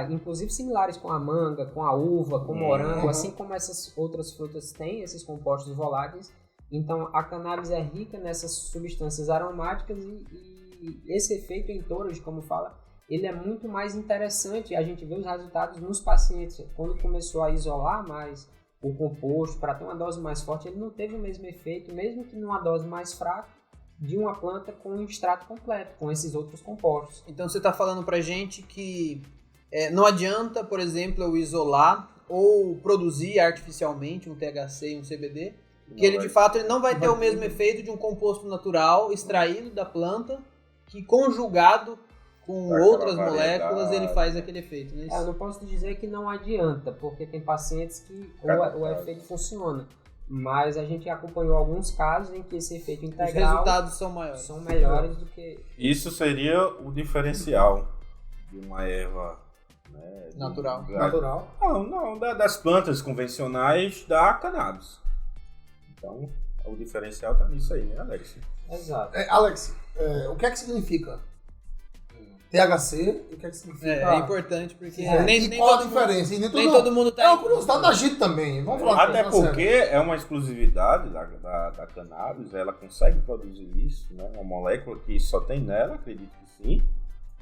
inclusive similares com a manga, com a uva, com o morango, assim como essas outras frutas têm esses compostos voláteis. Então, a cannabis é rica nessas substâncias aromáticas e esse efeito entourage, como fala, ele é muito mais interessante. A gente vê os resultados nos pacientes. Quando começou a isolar mais o composto para ter uma dose mais forte, ele não teve o mesmo efeito, mesmo que numa dose mais fraca, de uma planta com um extrato completo, com esses outros compostos. Então, você está falando para gente que não adianta, por exemplo, eu isolar ou produzir artificialmente um THC e um CBD, que ele de fato ele não vai ter o mesmo efeito de um composto natural extraído da planta que conjugado com outras moléculas ele faz aquele efeito, né? Eu não posso dizer que não adianta, porque tem pacientes que o efeito funciona, mas a gente acompanhou alguns casos em que esse efeito integral, os resultados são melhores do que... Isso seria o diferencial de uma erva, né, natural. Não, das plantas convencionais da cannabis. Então, o diferencial tá nisso aí, né, Alex? Exato. Alex, o que é que significa THC e o que é que significa... É importante, porque nem qual a diferença? Nem todo mundo tá... É uma curiosidade da gente também. Vamos falar até porque é uma exclusividade da cannabis, ela consegue produzir isso, né? Uma molécula que só tem nela, acredito que sim,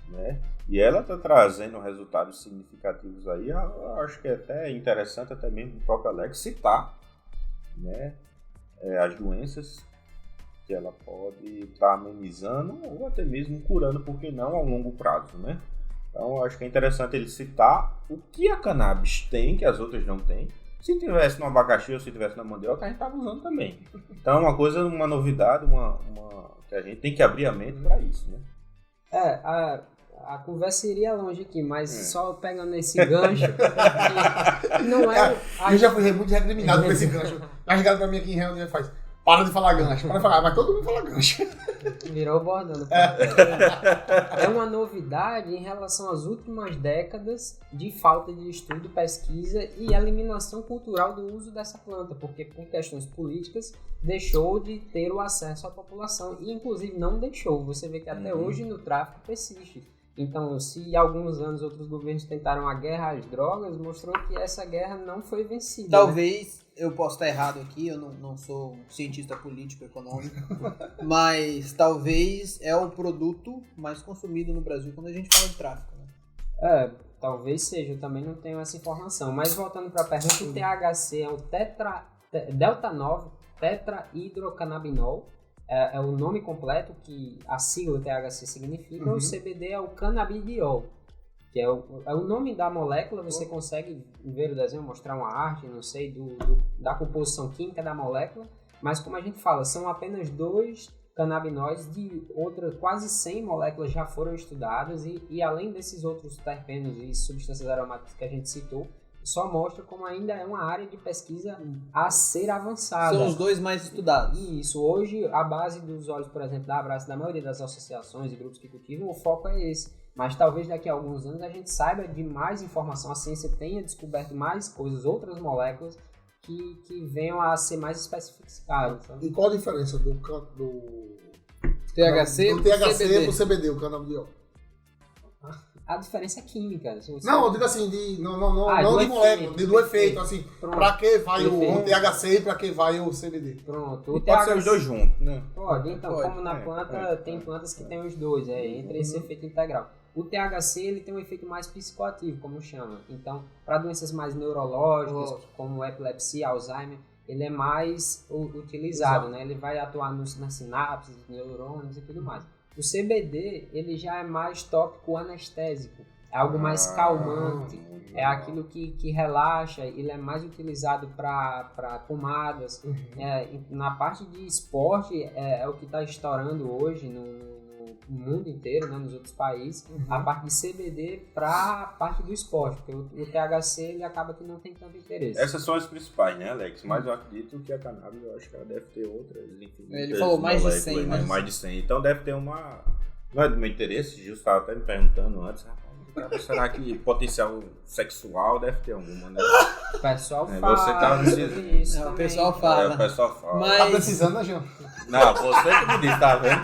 né? E ela está trazendo resultados significativos aí. Eu acho que é até interessante, até mesmo o próprio Alex citar, né? As doenças que ela pode estar amenizando ou até mesmo curando, por que não, a longo prazo, né? Então, eu acho que é interessante ele citar o que a cannabis tem, que as outras não têm. Se tivesse no abacaxi ou se tivesse na mandioca, a gente estava usando também. Então, é uma coisa, uma novidade, que a gente tem que abrir a mente para isso, né? A conversa iria longe aqui, mas só pegando esse gancho, não é... Eu já fui muito recriminado por esse gancho. Carregado pra mim aqui em reunião faz, para de falar gancho, para de falar, mas todo mundo fala gancho. Virou bordando. É uma novidade em relação às últimas décadas de falta de estudo, pesquisa e eliminação cultural do uso dessa planta, porque por questões políticas deixou de ter o acesso à população e inclusive não deixou. Você vê que até hoje no tráfico persiste. Então, se há alguns anos outros governos tentaram a guerra às drogas, mostrou que essa guerra não foi vencida. Talvez, eu possa estar errado aqui, eu não sou um cientista político, econômico, mas talvez é o produto mais consumido no Brasil quando a gente fala de tráfico. Né? Talvez seja, eu também não tenho essa informação. Mas voltando para a pergunta, o THC é o Delta 9 tetrahidrocannabinol. É o nome completo que a sigla THC significa. O CBD é o cannabidiol, que é o nome da molécula. Você consegue ver o desenho, mostrar uma arte, não sei, da composição química da molécula, mas como a gente fala, são apenas 2 canabinóides, de outras quase 100 moléculas já foram estudadas e além desses outros terpenos e substâncias aromáticas que a gente citou, só mostra como ainda é uma área de pesquisa a ser avançada. São os 2 mais estudados. Isso. Hoje, a base dos óleos, por exemplo, da Abraço, da maioria das associações e grupos que cultivam, o foco é esse. Mas talvez daqui a alguns anos a gente saiba de mais informação, a ciência tenha descoberto mais coisas, outras moléculas que venham a ser mais especificadas. E qual a diferença do THC pro CBD, o canabidiol? A diferença é química. Não, eu digo assim, não de molécula, do efeito, assim, Pronto. Pra que vai o THC e pra que vai o CBD? Pronto. Pode ser os dois juntos, né? Pode, então, Pode. como na planta, tem plantas que tem os dois, entre esse efeito integral. O THC, ele tem um efeito mais psicoativo, como chama. Então, para doenças mais neurológicas, como epilepsia, Alzheimer, ele é mais utilizado, né? Ele vai atuar nas sinapses, neurônios e tudo mais. O CBD, ele já é mais tópico anestésico, é algo mais calmante, é aquilo que relaxa, ele é mais utilizado para pomadas. Na parte de esporte, é o que está estourando hoje no mundo inteiro, né, nos outros países, a parte de CBD para a parte do esporte, porque o THC ele acaba que não tem tanto interesse. Essas são as principais, né, Alex? Mas eu acredito que a cannabis, eu acho que ela deve ter outras. Enfim, ele falou mais de 100, né? Mais de 100. Então deve ter uma... Não é do meu interesse, Gil estava até me perguntando antes, rapaz, será que potencial sexual deve ter alguma, né? O pessoal Você fala tá sobre isso. O pessoal fala. O pessoal fala. Mas... Tá precisando, né, Jean? Não, você que me disse, tá vendo?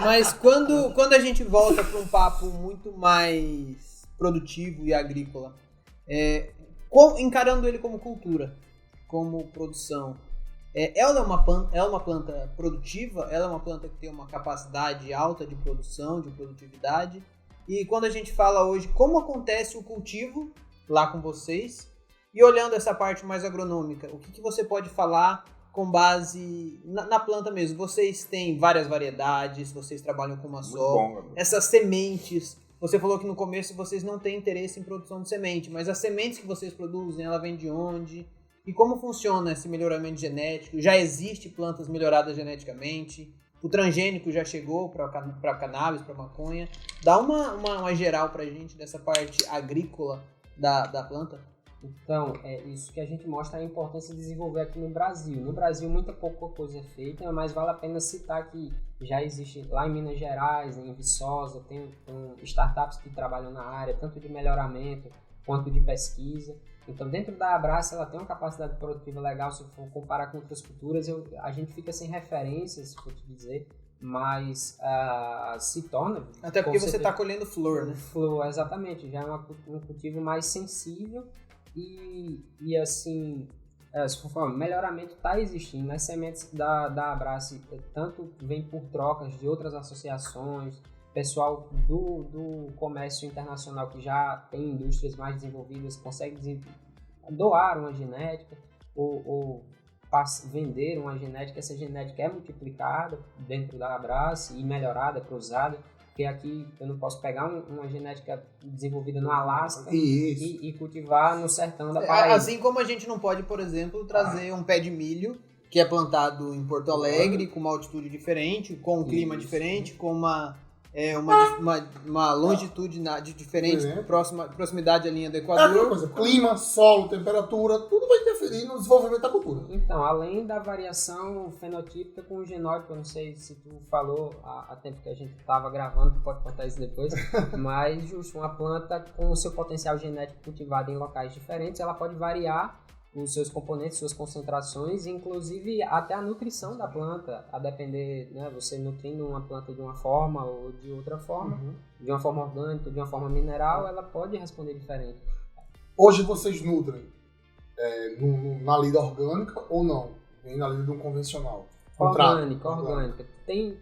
Mas quando a gente volta para um papo muito mais produtivo e agrícola, encarando ele como cultura, como produção, ela é uma planta produtiva, ela é uma planta que tem uma capacidade alta de produção, de produtividade. E quando a gente fala hoje como acontece o cultivo lá com vocês, e olhando essa parte mais agronômica, o que você pode falar com base na planta mesmo? Vocês têm várias variedades, vocês trabalham com uma só. Bom, essas sementes, você falou que no começo vocês não têm interesse em produção de semente, mas as sementes que vocês produzem, ela vem de onde? E como funciona esse melhoramento genético? Já existe plantas melhoradas geneticamente? O transgênico já chegou para cannabis, para maconha? Dá uma geral pra gente dessa parte agrícola da planta? Então, é isso que a gente mostra a importância de desenvolver aqui no Brasil. No Brasil, muita pouca coisa é feita, mas vale a pena citar que já existe lá em Minas Gerais, em Viçosa, tem startups que trabalham na área, tanto de melhoramento quanto de pesquisa. Então, dentro da Abraço, ela tem uma capacidade produtiva legal, se for comparar com outras culturas, a gente fica sem referências, se for te dizer, mas se torna... Até porque você está colhendo flor, né? Flor, exatamente, já é um cultivo mais sensível e assim, se for falar, melhoramento está existindo. As sementes da Abraço tanto vem por trocas de outras associações, pessoal do comércio internacional que já tem indústrias mais desenvolvidas consegue doar uma genética ou vender uma genética. Essa genética é multiplicada dentro da Abraço e melhorada, cruzada, Porque aqui eu não posso pegar uma genética desenvolvida no Alasca e cultivar no sertão da Paraíba. Assim como a gente não pode, por exemplo, trazer um pé de milho que é plantado em Porto Alegre, com uma altitude diferente, com um clima diferente, com uma longitude diferente, proximidade à linha do Equador. Coisa, clima, solo, temperatura, tudo vai interferir no desenvolvimento da cultura. Então, além da variação fenotípica com o genótipo, eu não sei se tu falou há tempo que a gente estava gravando, tu pode contar isso depois, mas justo, uma planta com o seu potencial genético cultivado em locais diferentes, ela pode variar os seus componentes, suas concentrações, inclusive até a nutrição da planta, a depender, né, você nutrindo uma planta de uma forma ou de outra forma, de uma forma orgânica, de uma forma mineral, ela pode responder diferente. Hoje vocês nutrem na lida orgânica ou não? Vem na lida de um convencional? Orgânica. Tem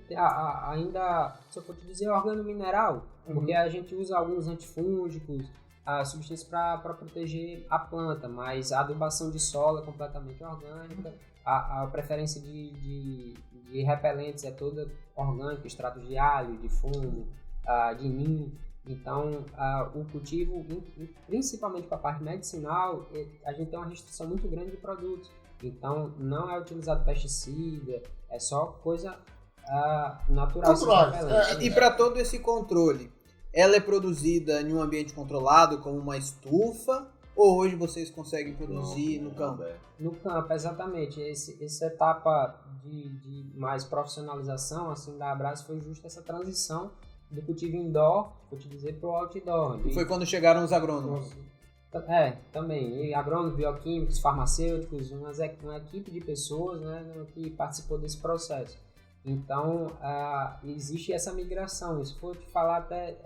ainda, se eu for te dizer, organomineral, porque a gente usa alguns antifúngicos, substâncias para proteger a planta, mas a adubação de solo é completamente orgânica, a preferência de repelentes é toda orgânica, extratos de alho, de fumo, de ninho. Então, o cultivo, principalmente para a parte medicinal, a gente tem uma restrição muito grande de produtos. Então, não é utilizado pesticida, é só coisa natural. E para todo esse controle, ela é produzida em um ambiente controlado, como uma estufa, ou hoje vocês conseguem produzir no campo? No campo, exatamente. Essa etapa de mais profissionalização assim, da Abrasce foi justo essa transição do cultivo indoor, vou te dizer, para o outdoor. E foi quando chegaram os agrônomos? Também. E agrônomos, bioquímicos, farmacêuticos, uma equipe de pessoas, né, que participou desse processo. Então, existe essa migração. Se for te falar até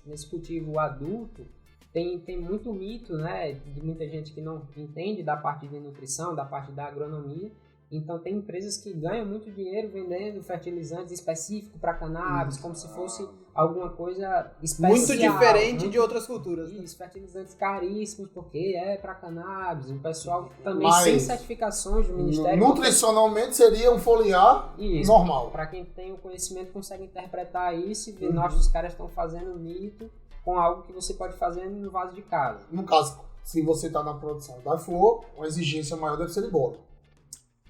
nesse cultivo adulto, tem muito mito, né, de muita gente que não entende da parte de nutrição, da parte da agronomia. Então, tem empresas que ganham muito dinheiro vendendo fertilizantes específicos para cannabis, como se fosse alguma coisa especial. Muito diferente de outras culturas. Isso, fertilizantes caríssimos, porque é para cannabis. O pessoal também sem certificações do Ministério. Nutricionalmente seria um foliar normal. Para quem tem o conhecimento, consegue interpretar isso e ver, nossa, os caras estão fazendo mito com algo que você pode fazer no vaso de casa. No caso, se você está na produção da flor, uma exigência maior deve ser de boro.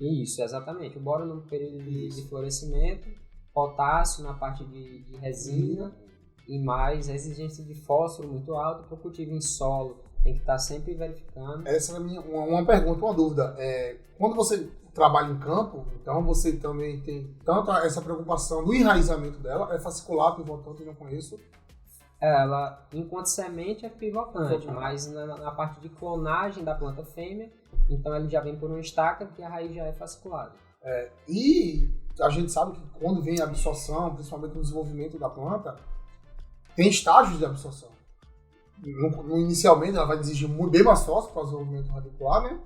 Isso, exatamente. O boro no período de florescimento, potássio na parte de resina e mais a exigência de fósforo muito alta para o cultivo em solo. Tem que estar sempre verificando. Essa é uma pergunta, uma dúvida. Quando você trabalha em campo, então você também tem tanto essa preocupação do enraizamento dela, é fascicular, pivotante, eu não conheço. Ela, enquanto semente, é pivotante, mas na parte de clonagem da planta fêmea, então ele já vem por uma estaca que a raiz já é fasciculada. E a gente sabe que quando vem a absorção, principalmente no desenvolvimento da planta, tem estágios de absorção. Inicialmente ela vai exigir bem mais fósforo para o desenvolvimento radicular, né?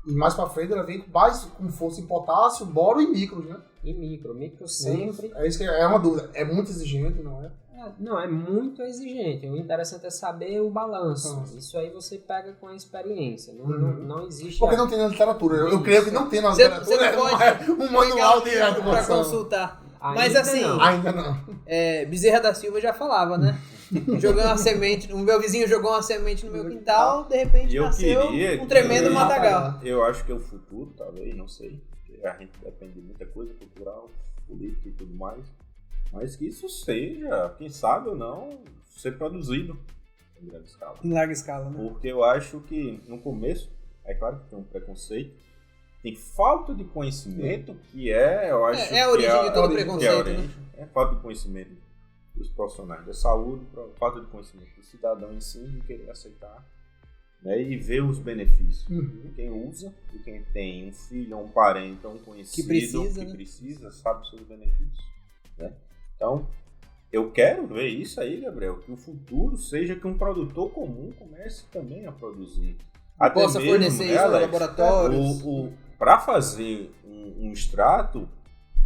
E mais para frente ela vem com força em potássio, boro e micros, né? E micro sempre. Isso que é uma dúvida. É muito exigente, não é? Não, é muito exigente. O interessante é saber o balanço. Isso aí você pega com a experiência. Não existe... Porque não tem na literatura. Eu creio que não tem na literatura. Você não pode um manual de para consultar. Mas assim... Ainda não. Bezerra da Silva já falava, né? Jogando uma semente... O meu vizinho jogou uma semente no meu quintal, de repente nasceu um tremendo matagal. Eu acho que é o futuro, talvez, não sei. A gente depende de muita coisa, cultural, política e tudo mais. Mas que isso seja, quem sabe ou não, ser produzido em grande escala. Em larga escala, né? Porque eu acho que, no começo, é claro que tem um preconceito, tem falta de conhecimento, que eu acho a origem de todo preconceito, né? É falta de conhecimento dos profissionais da saúde, falta de conhecimento do cidadão em si, de querer aceitar, né, e ver os benefícios. Quem usa e quem tem um filho, um parente, um conhecido que precisa, sabe os seus benefícios, né? Então, eu quero ver isso aí, Gabriel, que o futuro seja que um produtor comum comece também a produzir. Até possa mesmo, fornecer isso aos laboratórios. Para fazer um extrato,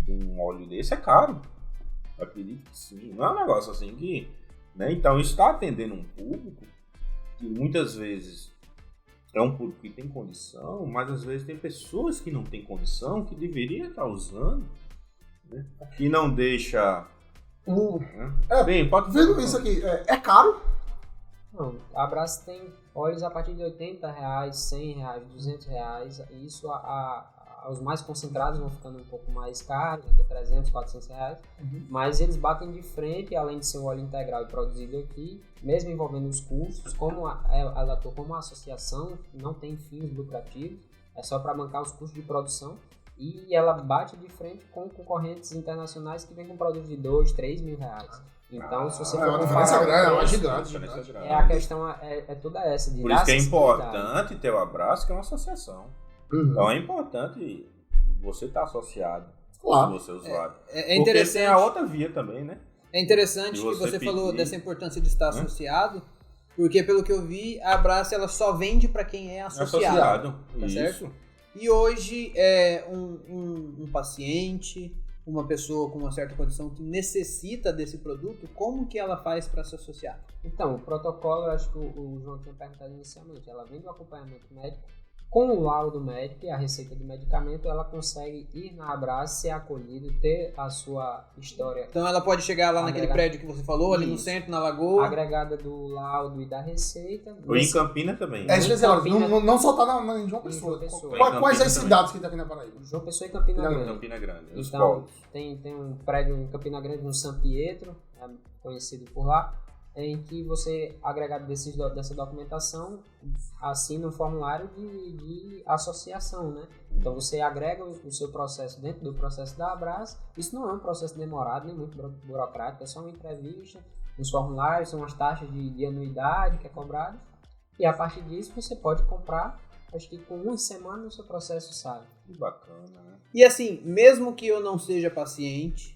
um óleo desse é caro. Eu acredito que sim. Não é um negócio assim que... Né? Então, isso está atendendo um público que muitas vezes é um público que tem condição, mas às vezes tem pessoas que não têm condição, que deveriam estar usando, né? Que não deixa Bem, pode vendo isso aqui, é caro? Não, a Abraço tem óleos a partir de R$80, R$100, R$200. Isso os mais concentrados vão ficando um pouco mais caros, até R$300, R$400. Mas eles batem de frente, além de ser um óleo integral e produzido aqui, mesmo envolvendo os custos, como ela atua como uma associação, não tem fins lucrativos, é só para bancar os custos de produção. E ela bate de frente com concorrentes internacionais que vêm com produtos de R$2, R$3 mil. Então, se você for comparar, a questão é toda essa. Por isso que é importante ter o Abraço, que é uma associação. Então é importante você estar associado, você usuário. É interessante. Porque tem a outra via também, né? É interessante que você falou dessa importância de estar associado, porque pelo que eu vi, a Abraço ela só vende para quem é associado. Tá certo? E hoje, um paciente, uma pessoa com uma certa condição que necessita desse produto, como que ela faz para se associar? Então, o protocolo, eu acho que o João tinha perguntado inicialmente, ela vem do acompanhamento médico, com o laudo médico e a receita de medicamento, ela consegue ir na Abraço, ser acolhido, ter a sua história. Então ela pode chegar lá naquele prédio que você falou, ali no centro, na Lagoa. Agregada do laudo e da receita. Ou em Campina também. Não só tá em João Pessoa. Quais as cidades que tem aqui na Paraíba? João Pessoa e Campina Grande. Campina Grande. Então, tem um prédio em Campina Grande, no São Pietro, conhecido por lá, em que você, agregado dessa documentação, assina um formulário de associação, né? Então você agrega o seu processo dentro do processo da Abraço. Isso não é um processo demorado, nem muito burocrático, é só uma entrevista, uns formulários, são as taxas de anuidade que é cobrada, e a partir disso você pode comprar, acho que com uma semana o seu processo sai. Que bacana, né? E assim, mesmo que eu não seja paciente,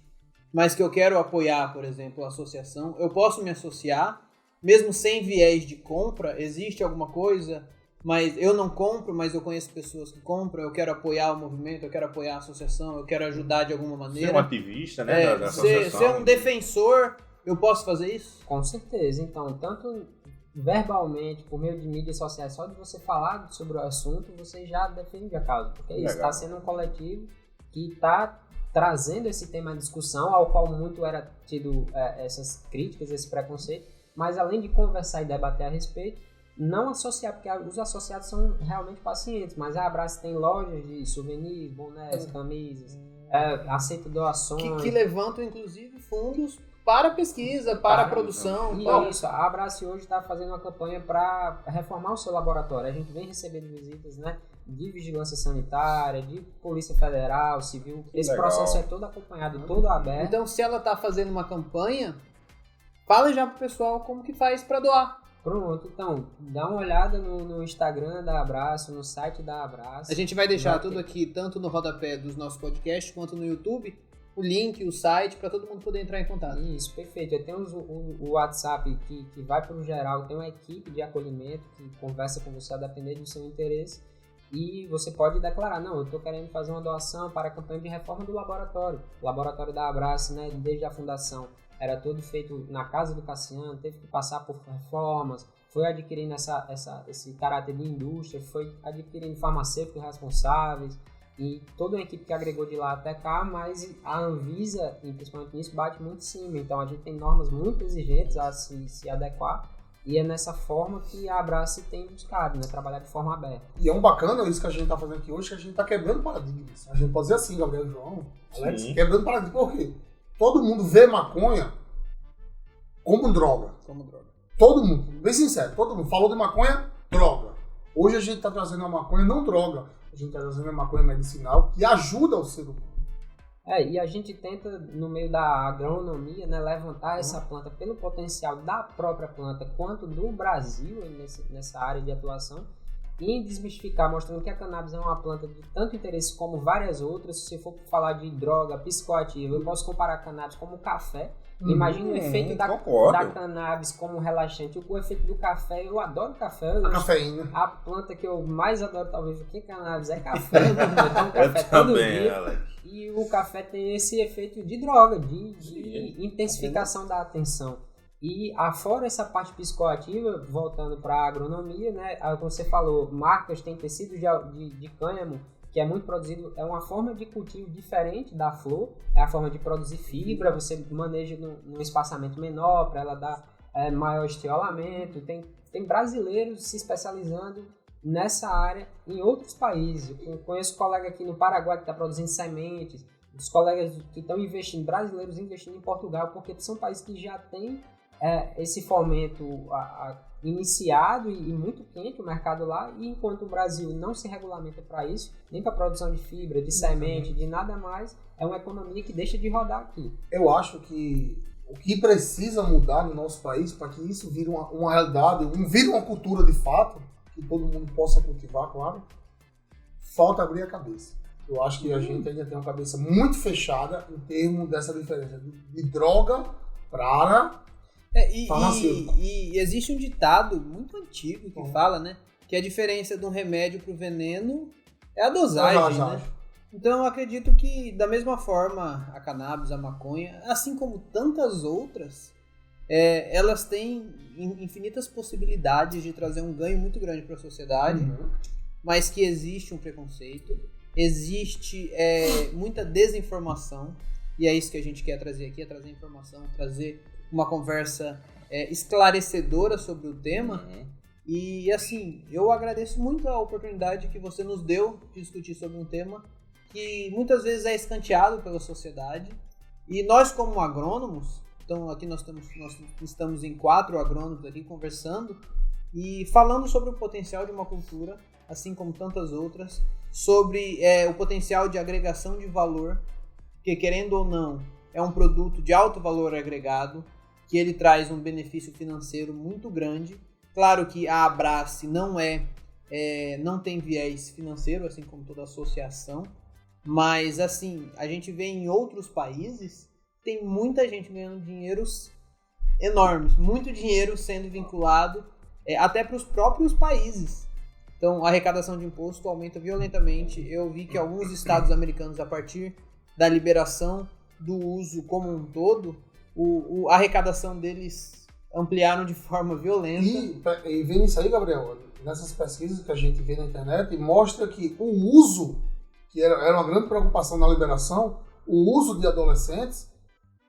mas que eu quero apoiar, por exemplo, a associação, eu posso me associar, mesmo sem viés de compra, existe alguma coisa, mas eu não compro, mas eu conheço pessoas que compram, eu quero apoiar o movimento, eu quero apoiar a associação, eu quero ajudar de alguma maneira. Ser um ativista, né, da associação. Ser um defensor, eu posso fazer isso? Com certeza, então, tanto verbalmente, por meio de mídias sociais, só de você falar sobre o assunto, você já defende a causa, porque isso está sendo um coletivo que está trazendo esse tema à discussão, ao qual muito era tido essas críticas, esse preconceito, mas além de conversar e debater a respeito, não associar, porque os associados são realmente pacientes, mas a Abraço tem lojas de souvenirs, bonés, camisas, aceita doações. Que levantam, inclusive, fundos para pesquisa, para produção. Isso, a Abraço hoje está fazendo uma campanha para reformar o seu laboratório. A gente vem recebendo visitas, né, de vigilância sanitária, de Polícia Federal, Civil. Esse processo é todo acompanhado, todo aberto. Então, se ela está fazendo uma campanha, fala já pro pessoal como que faz para doar. Pronto, então, dá uma olhada no Instagram da Abraço, no site da Abraço. A gente vai deixar tudo aqui, tanto no rodapé dos nossos podcasts, quanto no YouTube, o link, o site, para todo mundo poder entrar em contato. Isso, perfeito. Tem o WhatsApp que vai para o geral, tem uma equipe de acolhimento que conversa com você a depender do seu interesse. E você pode declarar, não, eu estou querendo fazer uma doação para a campanha de reforma do laboratório. O laboratório da Abraço, né, desde a fundação, era todo feito na casa do Cassiano, teve que passar por reformas, foi adquirindo esse caráter de indústria, foi adquirindo farmacêuticos responsáveis, e toda a equipe que agregou de lá até cá, mas a Anvisa, principalmente nisso, bate muito em cima. Então a gente tem normas muito exigentes a se adequar, e é nessa forma que a Abraço tem buscado, né? Trabalhar de forma aberta. E é um bacana isso que a gente está fazendo aqui hoje, que a gente está quebrando paradigmas. A gente pode dizer assim, Gabriel, João, Alex, quebrando paradigmas. Por quê? Todo mundo vê maconha como droga. Todo mundo, bem sincero, todo mundo falou de maconha, droga. Hoje a gente está trazendo a maconha não droga, a gente está trazendo a maconha medicinal que ajuda o ser humano. E a gente tenta, no meio da agronomia, né, levantar essa planta pelo potencial da própria planta, quanto do Brasil nessa área de atuação, e desmistificar, mostrando que a cannabis é uma planta de tanto interesse como várias outras. Se você for falar de droga psicoativa, eu posso comparar a cannabis como o café. Imagina o efeito da cannabis como relaxante. O efeito do café, eu adoro café. A cafeína. A planta que eu mais adoro, talvez, do que cannabis é café. Eu tomo café todo dia. Alex. E o café tem esse efeito de droga, de intensificação da atenção. E afora essa parte psicoativa, voltando para a agronomia, né, como você falou, marcas têm tecido de cânhamo, que que é muito produzido, é uma forma de cultivo diferente da flor, é a forma de produzir fibra, você maneja num espaçamento menor para ela dar maior estiolamento. Tem brasileiros se especializando nessa área em outros países. Eu conheço colega aqui no Paraguai que está produzindo sementes, os colegas que estão investindo, brasileiros investindo em Portugal, porque são países que já têm esse fomento iniciado e muito quente o mercado lá, e enquanto o Brasil não se regulamenta para isso, nem para produção de fibra, de semente, de nada mais, é uma economia que deixa de rodar aqui. Eu acho que o que precisa mudar no nosso país para que isso vire uma realidade, vire uma cultura de fato, que todo mundo possa cultivar, claro, falta abrir a cabeça. Eu acho que a gente ainda tem uma cabeça muito fechada em termos dessa diferença de droga para e existe um ditado muito antigo que fala, né, que a diferença de um remédio para o veneno é a dosagem, né? Então eu acredito que da mesma forma a cannabis, a maconha, assim como tantas outras, elas têm infinitas possibilidades de trazer um ganho muito grande para a sociedade, mas que existe um preconceito, existe muita desinformação, e é isso que a gente quer trazer aqui, é trazer informação, trazer uma conversa esclarecedora sobre o tema. E assim, eu agradeço muito a oportunidade que você nos deu de discutir sobre um tema que muitas vezes é escanteado pela sociedade, e nós como agrônomos, então aqui nós estamos em 4 agrônomos aqui conversando e falando sobre o potencial de uma cultura, assim como tantas outras, sobre o potencial de agregação de valor, que querendo ou não, é um produto de alto valor agregado, que ele traz um benefício financeiro muito grande. Claro que a Abrace não tem viés financeiro, assim como toda associação, mas assim, a gente vê em outros países, tem muita gente ganhando dinheiros enormes, muito dinheiro sendo vinculado até para os próprios países. Então, a arrecadação de imposto aumenta violentamente. Eu vi que alguns estados americanos, a partir da liberação do uso como um todo, a arrecadação deles ampliaram de forma violenta. E vendo isso aí, Gabriel, nessas pesquisas que a gente vê na internet, mostra que o uso, que era uma grande preocupação na liberação, o uso de adolescentes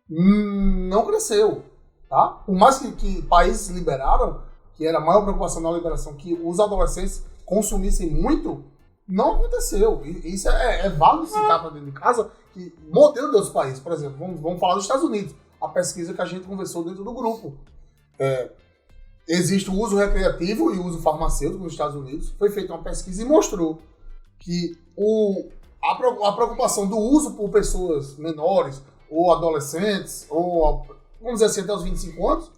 não cresceu. Tá? Por mais que países liberaram, que era a maior preocupação na liberação, que os adolescentes consumissem muito, não aconteceu. Isso é válido citar para dentro de casa, que modelo de outros países, por exemplo, vamos falar dos Estados Unidos, a pesquisa que a gente conversou dentro do grupo. Existe o uso recreativo e o uso farmacêutico nos Estados Unidos. Foi feita uma pesquisa e mostrou que a preocupação do uso por pessoas menores ou adolescentes, ou vamos dizer assim, até os 25 anos,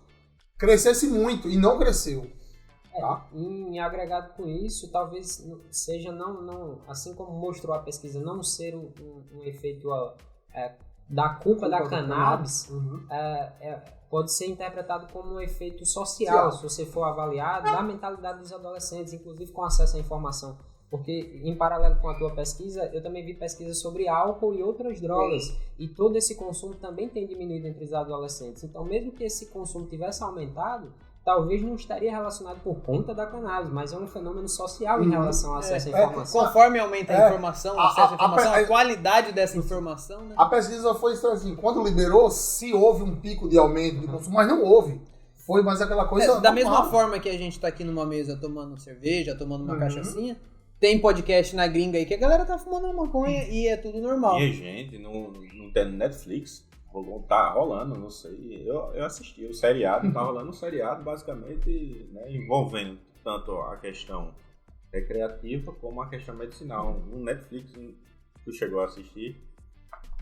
crescesse muito e não cresceu. Tá? Em agregado com isso, talvez seja, não, assim como mostrou a pesquisa, não ser um efeito da culpa da cannabis, pode ser interpretado como um efeito social, se você for avaliar, da mentalidade dos adolescentes, inclusive com acesso à informação. Porque, em paralelo com a tua pesquisa, eu também vi pesquisas sobre álcool e outras drogas, e todo esse consumo também tem diminuído entre os adolescentes. Então, mesmo que esse consumo tivesse aumentado, talvez não estaria relacionado por conta da cannabis, mas é um fenômeno social em relação ao acesso à informação. Conforme aumenta a informação, o acesso à informação, a qualidade dessa informação, né? A pesquisa foi assim, quando liberou, se houve um pico de aumento de consumo, mas não houve. Foi mais aquela coisa da mesma forma que a gente tá aqui numa mesa tomando cerveja, tomando uma cachaçinha, tem podcast na gringa aí que a galera tá fumando uma maconha e é tudo normal. E, gente, não tem Netflix... Tá rolando, não sei. Eu assisti o seriado, tá rolando um seriado basicamente, né, envolvendo tanto a questão recreativa como a questão medicinal. No Netflix, tu chegou a assistir?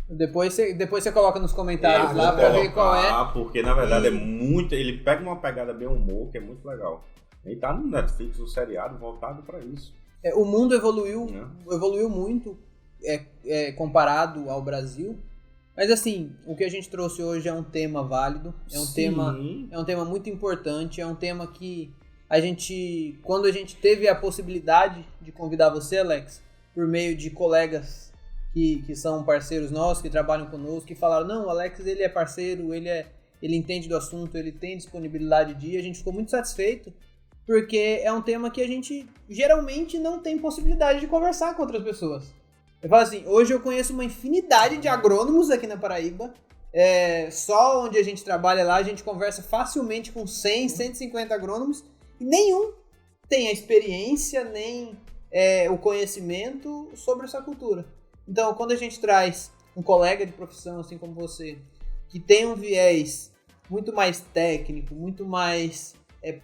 Depois você coloca nos comentários lá pra ver qual é. Porque na verdade é muito. Ele pega uma pegada bem humor que é muito legal. E tá no Netflix o seriado voltado pra isso. O mundo evoluiu muito comparado ao Brasil. Mas assim, o que a gente trouxe hoje é um tema válido, é um tema muito importante, é um tema que quando a gente teve a possibilidade de convidar você, Alex, por meio de colegas que são parceiros nossos, que trabalham conosco, que falaram, não, o Alex ele é parceiro, ele entende do assunto, ele tem disponibilidade de ir, a gente ficou muito satisfeito, porque é um tema que a gente geralmente não tem possibilidade de conversar com outras pessoas. Eu falo assim, hoje eu conheço uma infinidade de agrônomos aqui na Paraíba. Só onde a gente trabalha lá, a gente conversa facilmente com 100, 150 agrônomos e nenhum tem a experiência nem o conhecimento sobre essa cultura. Então, quando a gente traz um colega de profissão, assim como você, que tem um viés muito mais técnico, muito mais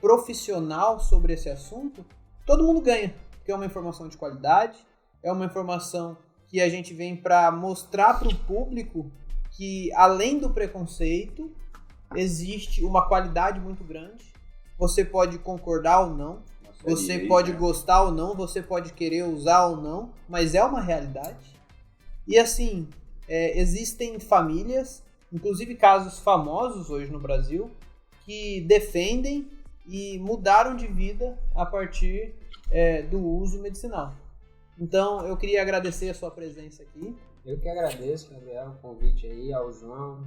profissional sobre esse assunto, todo mundo ganha, porque é uma informação de qualidade, é uma informação que a gente vem para mostrar para o público que, além do preconceito, existe uma qualidade muito grande. Você pode concordar ou não, você pode gostar ou não, você pode querer usar ou não, mas é uma realidade. E assim, existem famílias, inclusive casos famosos hoje no Brasil, que defendem e mudaram de vida a partir do uso medicinal. Então, eu queria agradecer a sua presença aqui. Eu que agradeço, Gabriel, o convite aí, ao João,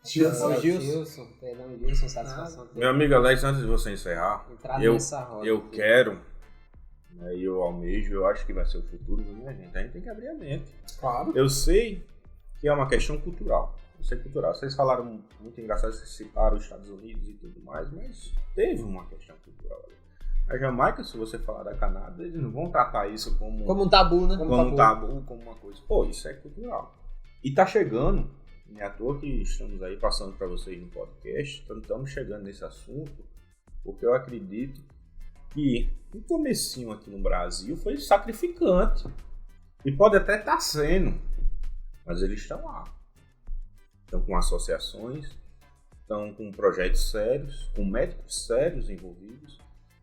Gilson, satisfação. Meu amigo Alex, antes de você encerrar, eu quero, e eu almejo, eu acho que vai ser o futuro, minha gente. A gente tem que abrir a mente. Claro. Eu sei que é uma questão cultural. Vocês falaram muito engraçado, vocês citaram os Estados Unidos e tudo mais, mas teve uma questão cultural ali. A Jamaica, se você falar da Canadá, eles não vão tratar isso como um tabu, né? Como um tabu, como uma coisa. Pô, isso é cultural. E tá chegando, não é à toa que estamos aí passando para vocês no podcast, estamos chegando nesse assunto, porque eu acredito que o comecinho aqui no Brasil foi sacrificante. E pode até estar sendo, mas eles estão lá. Estão com associações, estão com projetos sérios, com médicos sérios envolvidos.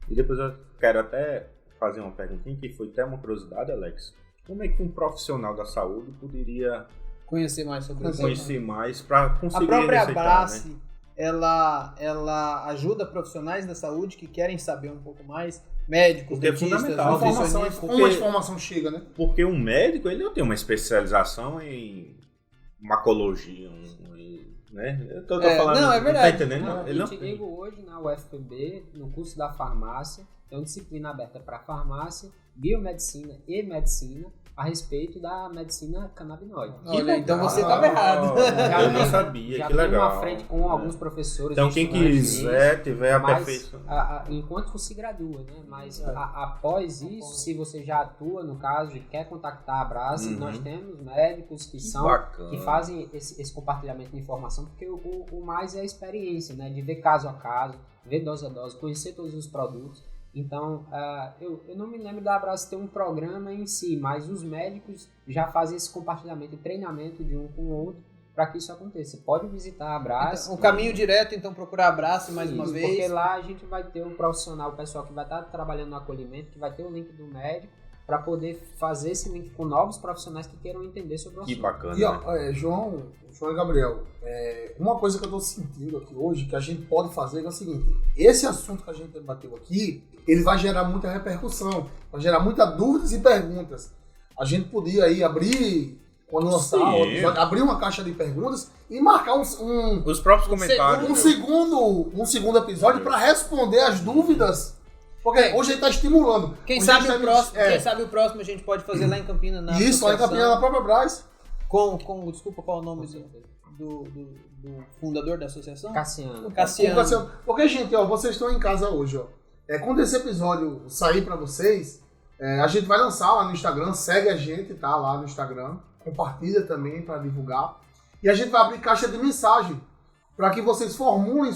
E depois eu quero até fazer uma perguntinha que foi até uma curiosidade, Alex. Como é que um profissional da saúde poderia conhecer mais sobre isso? Conhecer mais para conseguir a própria receitar, Abrace, né? ela ajuda profissionais da saúde que querem saber um pouco mais, médicos, Porque é dentistas, fundamental. nutricionistas. Como a informação chega, né? Porque um médico, ele não tem uma especialização em macologia, né? Eu tô falando, não, é verdade. Tá entendendo? Eu te digo, hoje na UFPB, no curso da farmácia, tem uma disciplina aberta para farmácia, biomedicina e medicina a respeito da medicina canabinoide. Olha, então você estava errado. Eu não sabia, já que legal. Já uma frente com alguns professores. Então quem quiser, tiver a perfeição. Enquanto se gradua, né? Mas após isso, se você já atua no caso e quer contactar a Abrace, nós temos médicos que fazem esse compartilhamento de informação, porque o mais é a experiência, né? De ver caso a caso, ver dose a dose, conhecer todos os produtos. Então, eu não me lembro da Abrace ter um programa em si, mas os médicos já fazem esse compartilhamento e treinamento de um com o outro para que isso aconteça. Você pode visitar a Abrace. Então, o caminho direto, então, procurar a Abrace mais uma vez. Porque lá a gente vai ter um profissional, o pessoal que vai estar trabalhando no acolhimento, que vai ter o link do médico, para poder fazer esse link com novos profissionais que queiram entender sobre o assunto. Que bacana. E, João e Gabriel, uma coisa que eu estou sentindo aqui hoje, que a gente pode fazer é o seguinte: esse assunto que a gente debateu aqui, ele vai gerar muita repercussão, vai gerar muitas dúvidas e perguntas. A gente podia aí abrir, quando lançar o episódio, abrir uma caixa de perguntas e marcar os próprios comentários. Um segundo episódio para responder as dúvidas. Porque hoje a gente está estimulando. Quem sabe o próximo a gente pode fazer lá em Campinas. Isso, lá em Campinas, na própria Abrace. Desculpa, qual é o nome do fundador da associação? Cassiano. Porque, gente, vocês estão em casa hoje, quando esse episódio sair para vocês, a gente vai lançar lá no Instagram, segue a gente, tá? Lá no Instagram, compartilha também para divulgar. E a gente vai abrir caixa de mensagem para que vocês formulem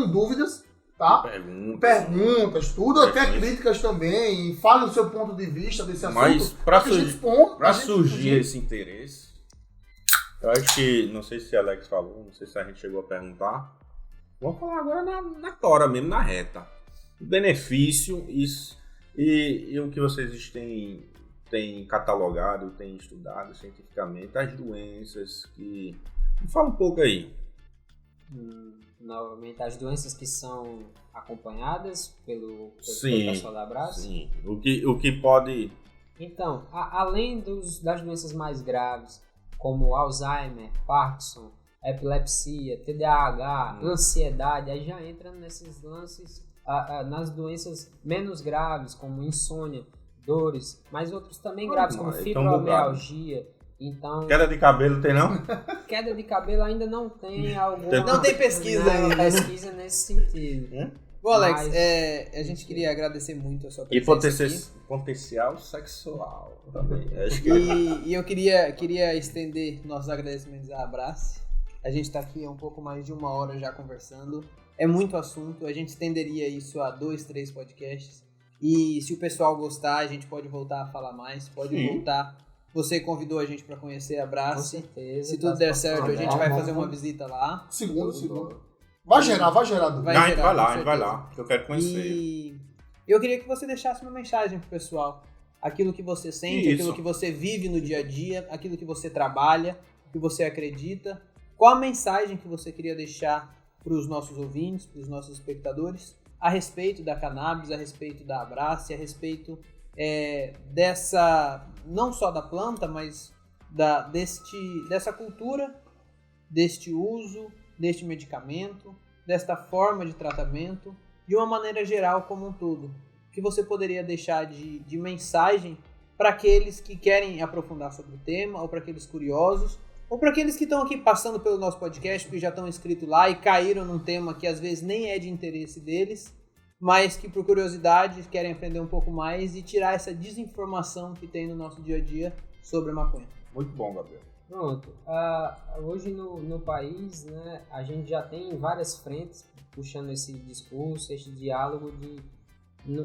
dúvidas, tá? Perguntas, tudo, até críticas também, falem o seu ponto de vista desse assunto. Mas para surgir esse interesse, eu acho que, não sei se a Alex falou, não sei se a gente chegou a perguntar, vamos falar agora na tora mesmo, na reta. O benefício e o que vocês têm catalogado, têm estudado cientificamente, as doenças que... Fala um pouco aí. Novamente, as doenças que são acompanhadas pelo pessoal da Abrace. Sim, o que pode... Então, além das doenças mais graves, como Alzheimer, Parkinson, epilepsia, TDAH, ansiedade, aí já entra nesses lances, nas doenças menos graves, como insônia, dores, mas outros também graves, como fibromialgia. Então, queda de cabelo tem não? Queda de cabelo ainda não tem alguma... Não tem pesquisa ainda. Pesquisa nesse sentido. Bom, Alex, a gente queria agradecer muito a sua E presença aqui. potencial sexual também. Acho que E eu queria estender nossos agradecimentos à Abrace. A gente está aqui há um pouco mais de 1 hora já conversando. É muito assunto, a gente estenderia isso a 2, 3 podcasts. E se o pessoal gostar, a gente pode voltar a falar mais, pode voltar. Você convidou a gente para conhecer a Abrace. Com certeza. Se tudo der certo, a gente vai fazer uma visita lá. Segundo. Vai gerar dúvida. a gente vai lá, que eu quero conhecer. E eu queria que você deixasse uma mensagem pro pessoal. Aquilo que você sente, aquilo que você vive no dia a dia, aquilo que você trabalha, que você acredita. Qual a mensagem que você queria deixar para os nossos ouvintes, para os nossos espectadores, a respeito da cannabis, a respeito da Abrace, a respeito dessa, não só da planta, mas dessa cultura, deste uso, deste medicamento, desta forma de tratamento, de uma maneira geral como um todo, que você poderia deixar de mensagem para aqueles que querem aprofundar sobre o tema, ou para aqueles curiosos, ou para aqueles que estão aqui passando pelo nosso podcast, que já estão inscritos lá e caíram num tema que às vezes nem é de interesse deles, mas que por curiosidade querem aprender um pouco mais e tirar essa desinformação que tem no nosso dia a dia sobre a maconha. Muito bom, Gabriel. Pronto. Hoje no país, né, a gente já tem várias frentes puxando esse discurso, esse diálogo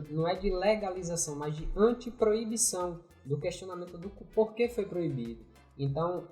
não é de legalização, mas de antiproibição, do questionamento do porquê foi proibido. Então,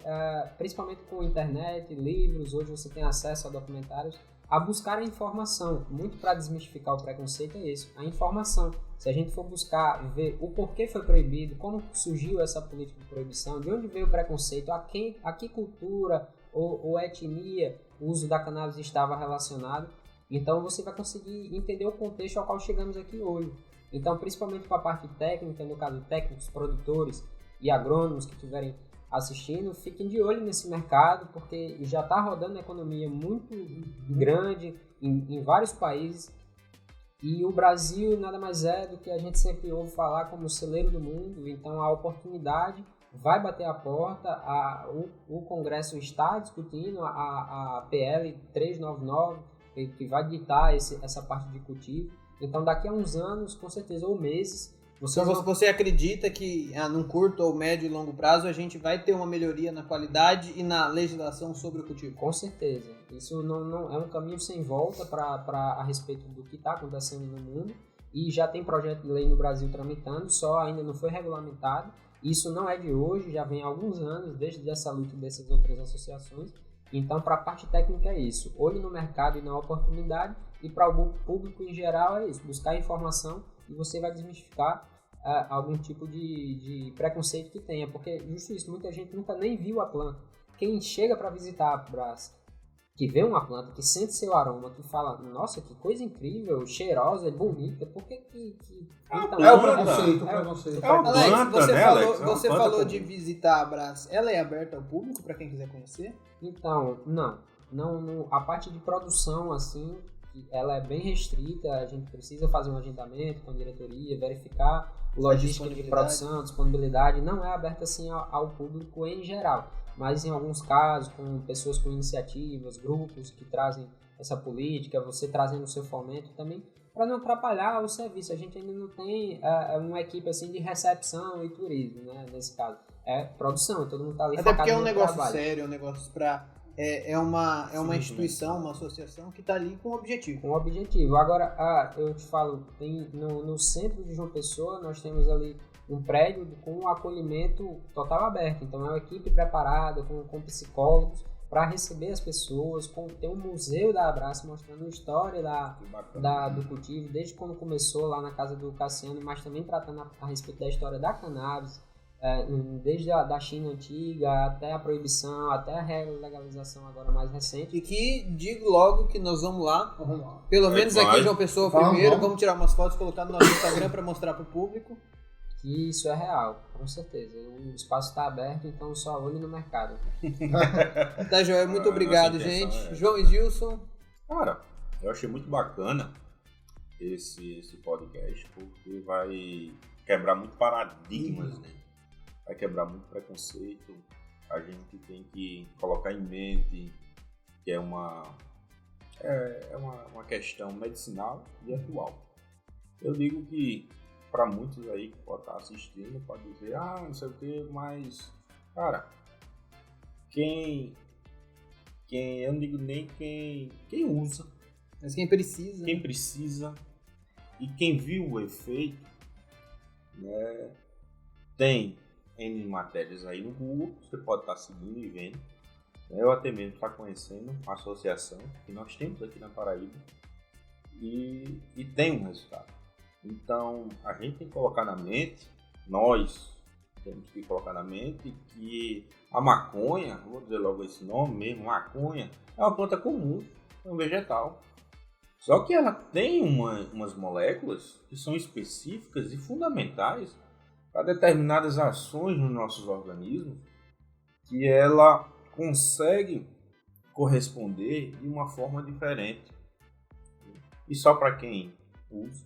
principalmente com internet, livros, hoje você tem acesso a documentários, a buscar a informação. Muito para desmistificar o preconceito é isso, a informação. Se a gente for buscar ver o porquê foi proibido, como surgiu essa política de proibição, de onde veio o preconceito, a que cultura ou etnia o uso da cannabis estava relacionado, então você vai conseguir entender o contexto ao qual chegamos aqui hoje. Então, principalmente com a parte técnica, no caso técnicos, produtores e agrônomos que estiverem assistindo, fiquem de olho nesse mercado, porque já está rodando uma economia muito grande em vários países, e o Brasil nada mais é do que a gente sempre ouve falar como o celeiro do mundo. Então a oportunidade vai bater a porta, o Congresso está discutindo a PL 399, que vai ditar essa parte de cultivo. Então daqui a uns anos, com certeza, ou meses, Você acredita que num curto ou médio e longo prazo a gente vai ter uma melhoria na qualidade e na legislação sobre o cultivo? Com certeza. Isso não é um caminho sem volta a respeito do que está acontecendo no mundo. E já tem projeto de lei no Brasil tramitando, só ainda não foi regulamentado. Isso não é de hoje, já vem há alguns anos, desde essa luta dessas outras associações. Então, para a parte técnica é isso. Olho no mercado e na oportunidade. E para o público em geral é isso. Buscar informação e você vai desmistificar algum tipo de preconceito que tenha, porque justo isso, muita gente nunca nem viu a planta. Quem chega para visitar a Abrace, que vê uma planta, que sente seu aroma, que fala, nossa, que coisa incrível, cheirosa, bonita, por que então, é o preconceito, Alex, você falou de visitar a Abrace, ela é aberta ao público para quem quiser conhecer? Então, não, a parte de produção, assim, ela é bem restrita, a gente precisa fazer um agendamento com a diretoria, verificar logística de produção, disponibilidade, não é aberta assim ao público em geral, mas em alguns casos, com pessoas com iniciativas, grupos que trazem essa política, você trazendo o seu fomento também, para não atrapalhar o serviço. A gente ainda não tem uma equipe assim de recepção e turismo, né, nesse caso. É produção, todo mundo está ali focado no trabalho. Até porque é um negócio sério, é um negócio para... É uma instituição, uma associação que está ali com um objetivo. Com um objetivo. Agora, eu te falo, tem no centro de João Pessoa, nós temos ali um prédio com um acolhimento total aberto. Então, é uma equipe preparada, com psicólogos, para receber as pessoas. Tem um museu da Abrace mostrando a história do cultivo, desde quando começou lá na casa do Cassiano, mas também tratando a respeito da história da cannabis. Desde a China antiga até a proibição, até a legalização agora mais recente. E que digo logo que nós vamos lá, pelo menos aqui em João Pessoa primeiro, vamos tirar umas fotos, colocar no nosso Instagram para mostrar para o público. Que isso é real, com certeza. O espaço está aberto, então só olhe no mercado. Tá, Joel, muito obrigado, gente. João e Gilson. Cara, eu achei muito bacana esse podcast, porque vai quebrar muito paradigmas, né? Vai quebrar muito preconceito. A gente tem que colocar em mente que é uma questão medicinal e atual. Eu digo que para muitos aí que podem estar assistindo, pode dizer, não sei o que, mas, cara, eu não digo nem quem usa, mas quem precisa. Quem precisa e quem viu o efeito, né, tem N matérias aí no Google, você pode estar seguindo e vendo. Eu até mesmo estou conhecendo uma associação que nós temos aqui na Paraíba e tem um resultado. Então, a gente tem que colocar na mente, nós temos que colocar na mente que a maconha, vou dizer logo esse nome mesmo, maconha, é uma planta comum, é um vegetal. Só que ela tem umas moléculas que são específicas e fundamentais para determinadas ações nos nossos organismos que ela consegue corresponder de uma forma diferente. E só para quem usa,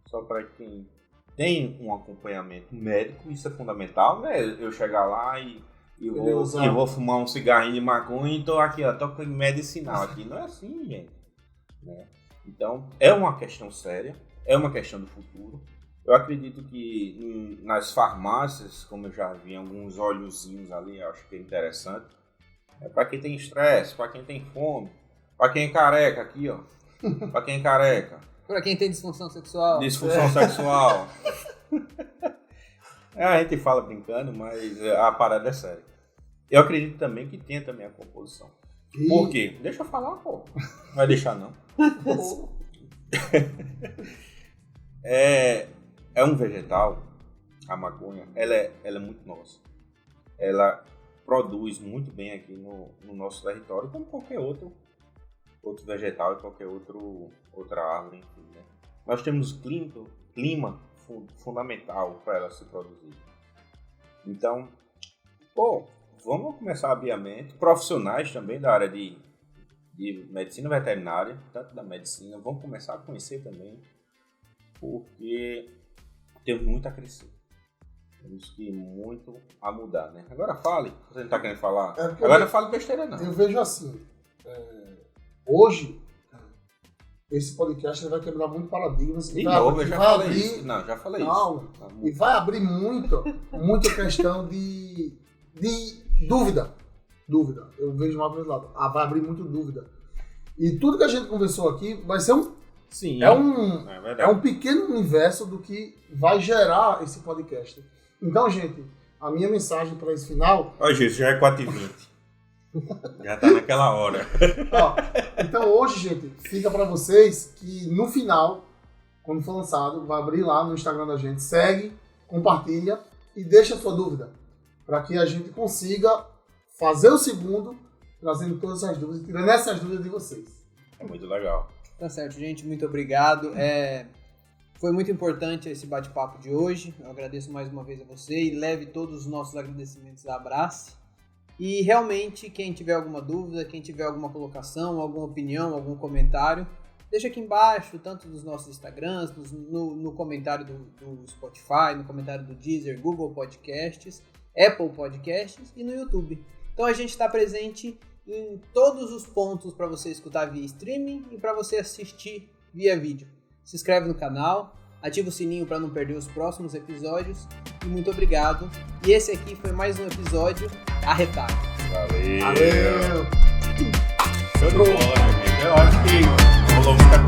só para quem tem um acompanhamento médico, isso é fundamental, né? Eu chegar lá e vou fumar um cigarrinho de maconha e estou aqui, tô com medicinal aqui. Não é assim, gente. Né? Então, é uma questão séria, é uma questão do futuro. Eu acredito que nas farmácias, como eu já vi alguns olhozinhos ali, eu acho que é interessante. É para quem tem estresse, para quem tem fome, para quem é careca aqui, ó. Para quem é careca. Para quem tem disfunção sexual. Disfunção sexual. A gente fala brincando, mas a parada é séria. Eu acredito também que tem também a composição. Por quê? Deixa eu falar, pô. Não vai deixar, não. É um vegetal, a maconha, ela é muito nossa. Ela produz muito bem aqui no nosso território, como qualquer outro vegetal e qualquer outra árvore, enfim, né? Nós temos clima fundamental para ela se produzir. Então, vamos começar a abrir a mente. Profissionais também da área de medicina veterinária, tanto da medicina, vão começar a conhecer também, porque temos muito a crescer. Temos que ir muito a mudar, né? Agora fale, você não está querendo falar. Agora não fale besteira, não. Eu vejo assim, hoje, esse podcast vai quebrar muito paradigmas. De novo, eu já falei isso. Não, já falei isso. E vai abrir muita questão de dúvida. Eu vejo mais para lado. Vai abrir muito dúvida. E tudo que a gente conversou aqui vai ser é um pequeno universo do que vai gerar esse podcast. Então, gente, a minha mensagem para esse final... Ó, gente, já é 4h20. Já tá naquela hora. Então, hoje, gente, fica para vocês que no final, quando for lançado, vai abrir lá no Instagram da gente. Segue, compartilha e deixa a sua dúvida. Para que a gente consiga fazer o segundo, trazendo todas as dúvidas e tirando essas dúvidas de vocês. É muito legal. Tá certo, gente. Muito obrigado. Foi muito importante esse bate-papo de hoje. Eu agradeço mais uma vez a você e leve todos os nossos agradecimentos à Abrace. E realmente, quem tiver alguma dúvida, quem tiver alguma colocação, alguma opinião, algum comentário, deixa aqui embaixo, tanto nos nossos Instagrams, no comentário do Spotify, no comentário do Deezer, Google Podcasts, Apple Podcasts e no YouTube. Então a gente está presente em todos os pontos para você escutar via streaming e para você assistir via vídeo. Se inscreve no canal, ativa o sininho para não perder os próximos episódios e muito obrigado. E esse aqui foi mais um episódio Arretado. Valeu! Show de bola, gente. Eu acho que rolou muita